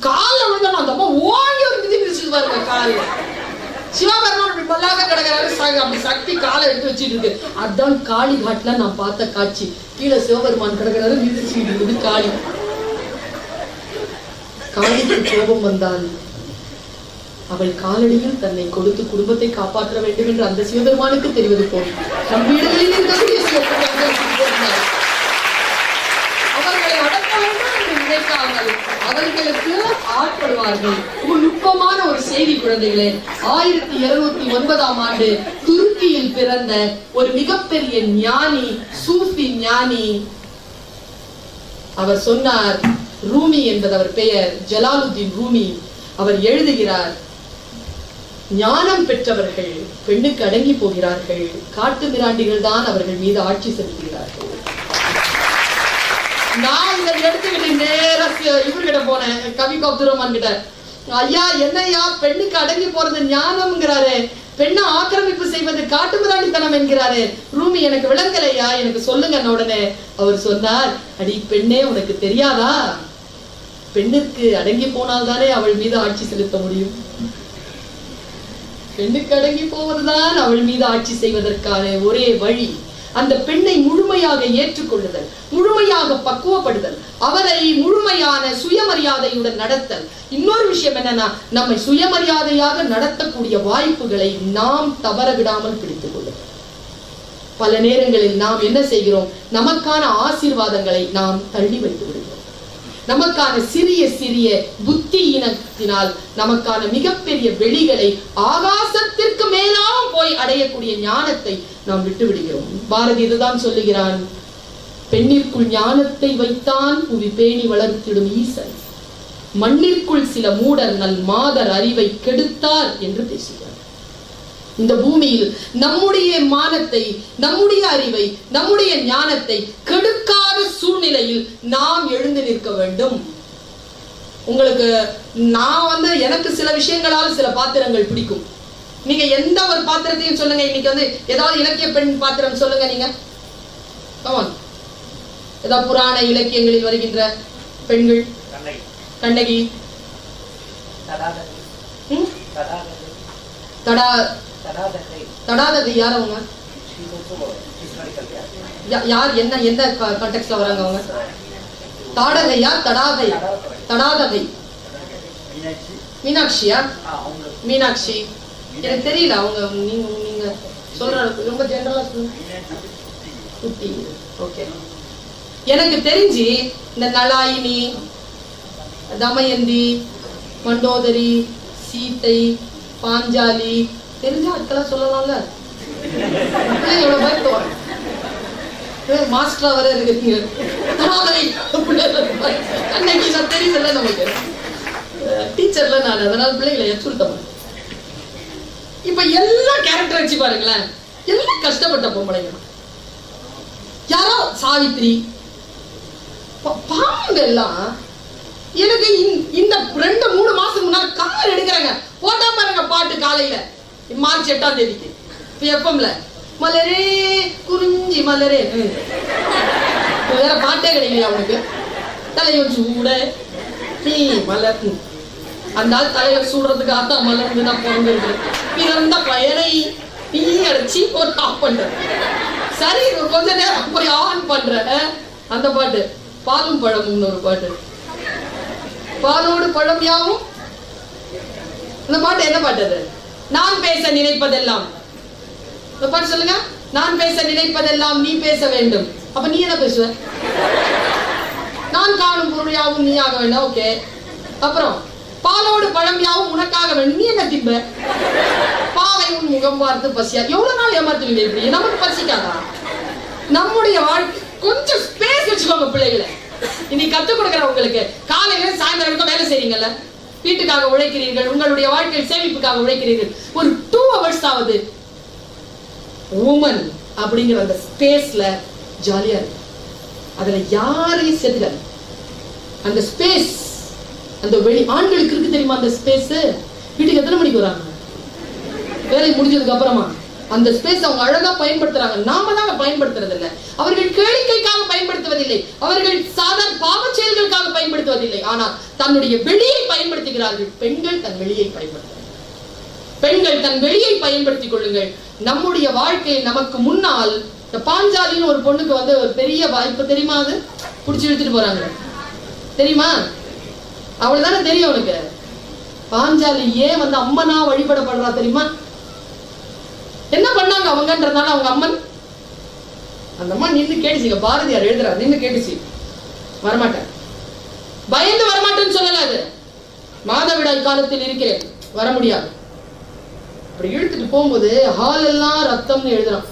காலில் விழுந்தாலும் அந்த அம்மா ஓங்கி ஒரு மிதி மிதிச்சுட்டு பாருங்க காலில். சிவபெருமான் அப்படி பல்லாக கிடக்கிறாரு, அப்படி சக்தி காலை எடுத்து வச்சுட்டு இருக்கு. அதான் காளி காட்டுல நான் பார்த்த காட்சி. கீழே சிவபெருமான் கிடக்கிறாரு, மிதிச்சுட்டு இருக்குது காளி. காளிக்கு கோபம் வந்தால் அவள் காலடியில் தன்னை கொடுத்து குடும்பத்தை காப்பாற்ற வேண்டும் என்று அந்த சிவபெருமானுக்கு தெரிவது போல் நம் வீடுகளில் இருக்கக்கூடிய அவர்களை அடக்க வேண்டும் என்று நினைத்தார்கள். அவர்களுக்கு ஆட்படுவார்கள். நுட்பமான ஒரு செய்தி குழந்தைகளே. 1709ஆம் ஆண்டு துருக்கியில் பிறந்த ஒரு மிகப்பெரிய ஞானி, சூஃபி ஞானி, அவர் சொன்னார், ரூமி என்பது அவர் பெயர், ஜலாலுத்தீன் ரூமி. அவர் எழுதுகிறார், ஞானம் பெற்றவர்கள் பெண்ணுக்கு அடங்கி போகிறார்கள், காட்டு மிராண்டிகள் தான் அவர்கள் மீது ஆட்சி செலுத்துகிறார்கள். நான் இதை எடுத்துக்கிட்டு நேரா இவர்கிட்ட போனேன், கவி அப்துல் கிட்ட. ஐயா என்னையா பெண்ணுக்கு அடங்கி போறது ஞானம்ங்கிறாரு, பெண்ணை ஆக்கிரமிப்பு செய்வது காட்டு மிராண்டித்தனம் என்கிறாரு. ரூமி எனக்கு விளங்கலையா, எனக்கு சொல்லுங்க. உடனே அவர் சொன்னார், அடி பெண்ணே உனக்கு தெரியாதா, பெண்ணுக்கு அடங்கி போனால்தானே அவள் மீது ஆட்சி செலுத்த முடியும். பெண்ணுக்கு அடங்கி போவதுதான் அவள் மீது ஆட்சி செய்வதற்கான ஒரே வழி. அந்த பெண்ணை முழுமையாக ஏற்றுக்கொள்ளுதல், முழுமையாக பக்குவப்படுதல், அவரை முழுமையான சுயமரியாதையுடன் நடத்தல். இன்னொரு விஷயம் என்னன்னா, நம்மை சுயமரியாதையாக நடத்தக்கூடிய வாய்ப்புகளை நாம் தவற விடாமல் பிடித்துக் கொள்ளுதல். பல நேரங்களில் நாம் என்ன செய்கிறோம், நமக்கான ஆசீர்வாதங்களை நாம் தள்ளி வைத்து விடுகிறோம். நமக்கான சிறிய சிறிய புத்தி இனத்தினால் நமக்கான மிகப்பெரிய வெளிகளை, ஆகாசத்திற்கு மேலாம் போய் அடையக்கூடிய ஞானத்தை நாம் விட்டு விடுகிறோம். பாரதி இதுதான் சொல்லுகிறான், பெண்ணிற்குள் ஞானத்தை வைத்தான் புவி பேணி வளர்த்திடும் ஈசன், மண்ணிற்குள் சில மூடர் நல் மாதர் அறிவை கெடுத்தார் என்று பேசுகிறார். இந்த பூமியில் நம்முடைய மானத்தை, நம்முடைய அறிவை, நம்முடைய ஞானத்தை கெடுக்காத சூழ்நிலையில் நாம் எழுந்து நிற்க வேண்டும். உங்களுக்கு நான் எனக்கு சில விஷயங்களால் சில பாத்திரங்கள் பிடிக்கும். நீங்க எந்த ஒரு பாத்திரத்தையும் சொல்லுங்க. இன்னைக்கு ஏதாவது இலக்கிய பெண் பாத்திரம் சொல்லுங்க. நீங்க ஏதாவது புராண இலக்கியங்களில் வருகின்ற பெண்கள். கண்ணகி, தடாதகை யார் அவங்க? யார் எந்த கான்டெக்ட்ல வராங்க அவங்க? தாடகையா தடாகை? தடாதகை மீனாட்சியா? மீனாட்சி எனக்கு தெரியல. அவங்க நீங்க சொல்ற ரொம்ப ஜெனரலா சொல்லுங்க. குட்டி. ஓகே. எனக்கு தெரிஞ்சு இந்த நளாயினி, தமயந்தி, மண்டோதரி, சீத்தை, பாஞ்சாலி தெரிஞ்ச ஆட்களா சொல்லலாம்ல. எவ்வளவு பயப்படுவாங்க. மாஸ்டரா வர இருக்குங்க. அன்னைக்கு நான் தெரியல நமக்கு டீச்சர்ல நான் அதனால பிள்ளைகளை எச்சுறுத்தேன். இப்ப எல்லாம் கேரக்டர் வச்சு பாருங்களேன். எல்லாம் கஷ்டப்பட்ட பொம்பளைங்க. யாரோ சாவித்ரி பாங்க எல்லாம். எனக்கு இந்த 2-3 மாசம் முன்னாடி கார் எடுக்கிறாங்க. போட்டா பாருங்க பாட்டு காலையில மார்ச் 8ஆம் தேதிக்கு எஃப்எம்ல மலரே குறிஞ்சி மலரே. வேற பாட்டே கிடைக்கலையா அவனுக்கு? தலைவன் சூட நீ மலர். அந்த ஆள் தலைவர் சூடுறதுக்கு ஆத்தா மலர்ந்து நான் பிறந்திருக்கிறேன். பிறந்த பயனை நீ அடிச்சு ஒரு ஆஃப் பண்ற. சரி கொஞ்ச நேரம் போய் ஆன் பண்ற. அந்த பாட்டு பாலும் பழமும் ஒரு பாட்டு. பாலோடு பழம் யாவும். இந்த பாட்டு என்ன பாட்டு அது? நான் பேச நினைப்பதெல்லாம். இந்த பாட்டு சொல்லுங்க. நான் பேச நினைப்பதெல்லாம் நீ பேச வேண்டும். அப்ப நீ என்ன பேசுவ? நான் காணும் பொருள் யாவும் நீ ஆக வேண்டும். ஓகே. அப்புறம் பாலோடு பழம் யாவும் உனக்காக வேண்டும். நீ என்ன திம்ப? பாவை உன் முகம் பார்த்து பசியா. எவ்வளவு நாள் ஏமாத்துவீங்க இப்படி? நமக்கு பசிக்காதா? நம்முடைய வாழ்க்கை கொஞ்சம் ஸ்பேஸ் வச்சுக்கோங்க பிள்ளைகளை. இன்னைக்கு கத்துக் கொடுக்குற உங்களுக்கு காலையில சாயந்தரம் வரைக்கும் வேலை செய்றீங்கல்ல, வீட்டுக்காக உழைக்கிறீர்கள், உங்களுடைய வாழ்க்கையில் சேமிப்புக்காக உழைக்கிறீர்கள். ஒரு 2 hours ஆவது உமன் அப்படிங்கிற அந்த ஸ்பேஸ்ல ஜாலியா இருக்கு. அதுல யாரையும் சேர்த்துக்காது. அந்த ஸ்பேஸ் அந்த வெளி ஆண்களுக்கு இருக்கு தெரியுமா? அந்த ஸ்பேஸ் வீட்டுக்கு எத்தனை மணிக்கு வராங்க? வேலை முடிஞ்சதுக்கு அப்புறமா அந்த ஸ்பேஸ் அவங்க அழகா பயன்படுத்துறாங்க. நாம தான் பயன்படுத்துறது இல்லை. அவர்கள் கேளிக்கைக்காக பயன்படுத்துவதில்லை. அவர்கள் சாதாரண பாவ செயல்களுக்காக பயன்படுத்துவதில்லை. ஆனால் தன்னுடைய வெளியை பயன்படுத்துகிறார்கள். பெண்கள் தன் வெளியை பயன்படுத்துகிறார்கள். பெண்கள் தன் வெளியை பயன்படுத்திக் கொள்ளுங்கள். நம்முடைய வாழ்க்கை நமக்கு முன்னால் இந்த பாஞ்சாலின்னு ஒரு பொண்ணுக்கு ஒரு பெரிய வாய்ப்பு தெரியுமா? அது புடிச்சு இழுத்துட்டு போறாங்க தெரியுமா? அவ்வளவுதானே தெரியும் உனக்கு. பாஞ்சாலி ஏன் அம்மனா வழிபடப்படுறா தெரியுமா? என்ன பண்ணாங்க அவங்கன்றதால அவங்க அம்மன். அந்த அம்மா நின்று கேட்டுச்சுங்க. பாரதியார் எழுதுறாரு, நின்று கேட்டுச்சு. வரமாட்டேன், பயந்து வரமாட்டேன்னு சொல்லல. அது மாதவிடாய் காலத்தில் இருக்கிறேன், வர முடியாது. அப்படி இழுத்துட்டு போகும்போது ஹால் எல்லாம் ரத்தம்னு எழுதுறான்.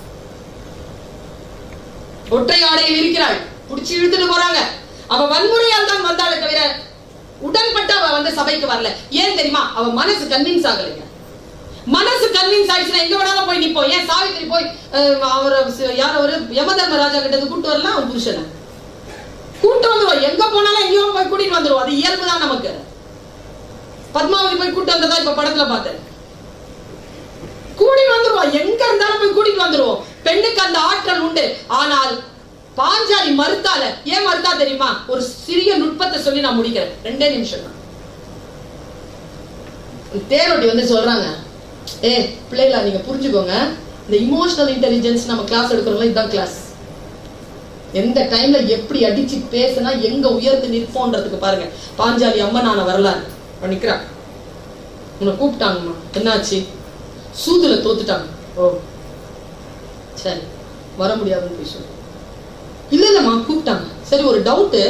ஒற்றை ஆடையில் இருக்கிறாள், புடிச்சு இழுத்துட்டு போறாங்க. அவ வன்முறையால் தான் வந்தாளே தவிர உடன்பட்டு அவ சபைக்கு வரல. ஏன் தெரியுமா? அவ மனசு கன்வின்ஸ் ஆகலைங்க. மனசு கன்வின்ஸ் ஆயிடுச்சுன்னா எங்க வேணாலும் போய் நிப்போம். ஏன் சாவித்திரி போய் அவர் யார் அவரு யமதர்மராஜா கிட்ட கூட்டு வரலாம். அவன் புருஷனை கூட்டு வந்துருவோம். எங்க போனாலும் எங்கேயோ போய் கூட்டிட்டு வந்துருவோம். அது இயல்புதான் நமக்கு. பத்மாவதி போய் கூட்டு வந்ததா இப்ப படத்துல பார்த்தேன். கூட்டிட்டு வந்துருவோம். எங்க இருந்தாலும் போய் கூட்டிட்டு வந்துருவோம். பெண்ணுக்கு அந்த ஆற்றல் உண்டு. ஆனால் பாஞ்சாலி மறுத்தால. ஏன் மறுத்தா தெரியுமா? ஒரு சிறிய நுட்பத்தை சொல்லி நான் முடிக்கிறேன். 2 நிமிஷம் தான். தேரோட்டி சொல்றாங்க, பிள்ளைகளா நீங்க புரிஞ்சுக்கோங்க, இந்த இமோஷனல் இன்டெலிஜென்ஸ் நம்ம கிளாஸ் எடுக்கிறோம்ல, இதுதான் கிளாஸ். எந்த டைம்ல எப்படி அடிச்சு பேசினா எங்க உயர்ந்து நிற்போன்றதுக்கு பாருங்க. பாஞ்சாலி அம்மனான வரலாறு நிக்கிறா. உன்னை கூப்பிட்டாங்கம்மா, என்னாச்சு? சூதுல தோத்துட்டாங்க. ஓ சரி, வர முடியாதுன்னு போய் சொல்லு. இல்ல இல்லம்மா கூப்பிட்டாங்க. சரி, ஒரு டவுட்டு.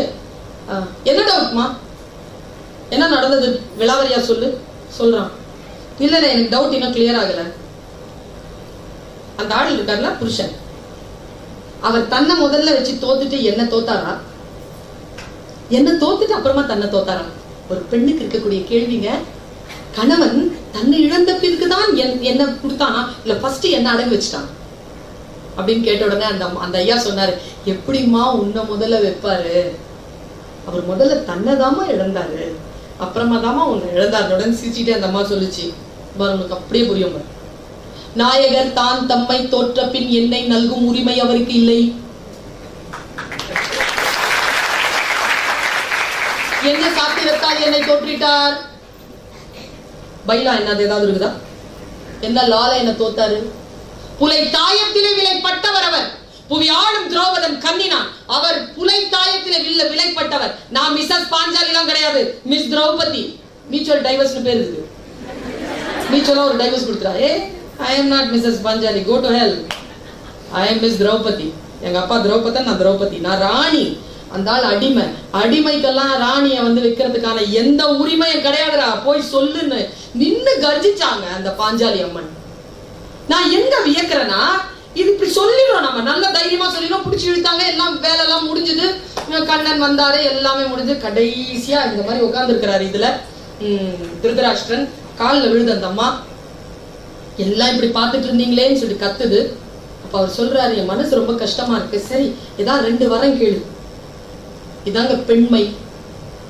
என்ன டவுட்மா? என்ன நடந்தது விளாவரியா சொல்லு. சொல்றான். இல்ல எனக்கு டவுட் இன்னும் கிளியர் ஆகல. அந்த ஆள் இருக்காருல புருஷன், அவர் தன்னை முதல்ல வச்சு தோத்துட்டு என்ன தோத்தாரா? என்ன தோத்துட்டு அப்புறமா தன்னை தோத்தாரா? ஒரு பெண்ணுக்கு இருக்கக்கூடிய கேள்விங்க. கணவன் தன்னை இழந்த பிறகுதான் என்ன கொடுத்தானா, இல்ல ஃபர்ஸ்ட் என்ன அடகு வச்சுட்டான் அப்படின்னு கேட்ட உடனே அந்த ஐயா சொன்னாரு, எப்படிமா உன்னை முதல்ல வைப்பாரு? அவர் முதல்ல தன்னைதாமா இழந்தாரு, அப்புறமா தாமா உன்னை இழந்தாருடன் சிரிச்சுட்டே அந்த அம்மா சொல்லுச்சு. உனக்கு அப்படியே புரியும். நாயகர் தான் தம்மை தோற்ற பின் என்னை நல்கும் உரிமை அவருக்கு இல்லை. என்ன சாத்திரத்தால் என்னை தோற்றிட்டார்? பைலா என்னது ஏதாவது இருக்குதா? எந்த லால என்ன தோத்தாரு? புலை தாயத்திலே விலைப்பட்டவர் அவர். புவி ஆளும் திரௌபதன் கண்ணினான். அவர் புலை தாயத்திலே விலைப்பட்டவர். நான் மிஸ்ஸஸ் பாஞ்சாலிலாம் கிடையாது, மிஸ் திரௌபதி. மியூச்சுவல் டைவர்ஸ்னு பேர் இருக்கு. மியூச்சுவலா ஒரு divorce கொடுத்துறா. I am not Mrs. Panjali, go to hell. I am Miss Draupadi. எங்க அப்பா திரௌபதன், நான் திரௌபதி. நான் ராணி. அந்த ஆள் அடிமை. அடிமைக்கெல்லாம் ராணிய வைக்கிறதுக்கான எந்த உரிமையும் கிடையாதுடா, போய் சொல்லுன்னு நின்னு கர்ஜிச்சாங்க அந்த பாஞ்சாலி அம்மன். நான் எங்க வியக்கிறேன்னா, இது இப்படி சொல்லிடுறோம், நம்ம நல்ல தைரியமா சொல்லிடுறோம், பிடிச்சி இழுத்தாங்க, எல்லாம் வேலை எல்லாம் முடிஞ்சது, கண்ணன் வந்தாரு, எல்லாமே முடிஞ்சு கடைசியா இந்த மாதிரி உட்கார்ந்து இருக்கிறாரு. இதுல திருதராஷ்டிரன் காலில் விழுது அந்த அம்மா. எல்லாம் இப்படி பார்த்துட்டு இருந்தீங்களேன்னு சொல்லி கத்துது. அப்ப அவர் சொல்றாரு, என் மனசு ரொம்ப கஷ்டமா இருக்கு, சரி ஏதாவது 2 வரம் கேளு. இதாங்க பெண்மை.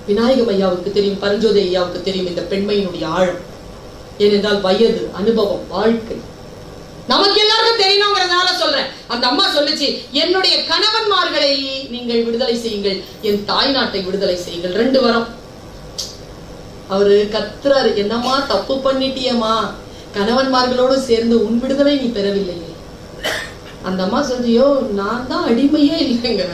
விநாயகம் ஐயாவுக்கு தெரியும், பரஞ்சோதி ஐயாவுக்கு தெரியும் இந்த பெண்மையினுடைய ஆழம். ஏனென்றால் வயது, அனுபவம், வாழ்க்கை நமக்கு எல்லாருக்கும் தெரியணுங்கிறதுனால சொல்றேன். அந்த அம்மா சொல்லுச்சு, என்னுடைய கணவன்மார்களை நீங்கள் விடுதலை செய்யுங்கள், என் தாய் நாட்டை விடுதலை செய்யுங்கள். 2 வரம். அவரு கத்துறாரு, என்னம்மா தப்பு பண்ணிட்டியம்மா, கணவன்மார்களோடு சேர்ந்து உன் விடுதலை நீ பெறவில்லையே. அந்த அம்மா சொல்றியோ, நான் தான் அடிமையே இல்லைங்க,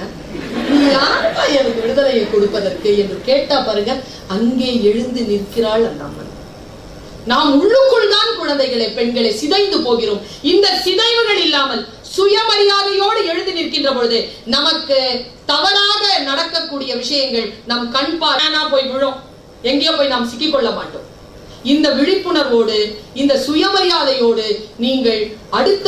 நீ யாருப்பா எனக்கு விடுதலையை கொடுப்பதற்கு என்று கேட்டா பாருங்க, அங்கே எழுந்து நிற்கிறாள் அந்த அம்மன். நாம் உள்ளுக்குள் தான் குழந்தைகளை, பெண்களை சிதைந்து போகிறோம். இந்த சிதைவுகள் இல்லாமல் சுயமரியாதையோடு எழுந்து நிற்கின்ற பொழுது நமக்கு தவறாக நடக்கக்கூடிய விஷயங்கள் நம் கண் பாரானா போய் விழும், எங்கேயோ போய் நாம் சிக்கிக்கொள்ள மாட்டோம். இந்த விழிப்புணர்வோடு, இந்த சுயமரியாதையோடு நீங்கள் அடுத்த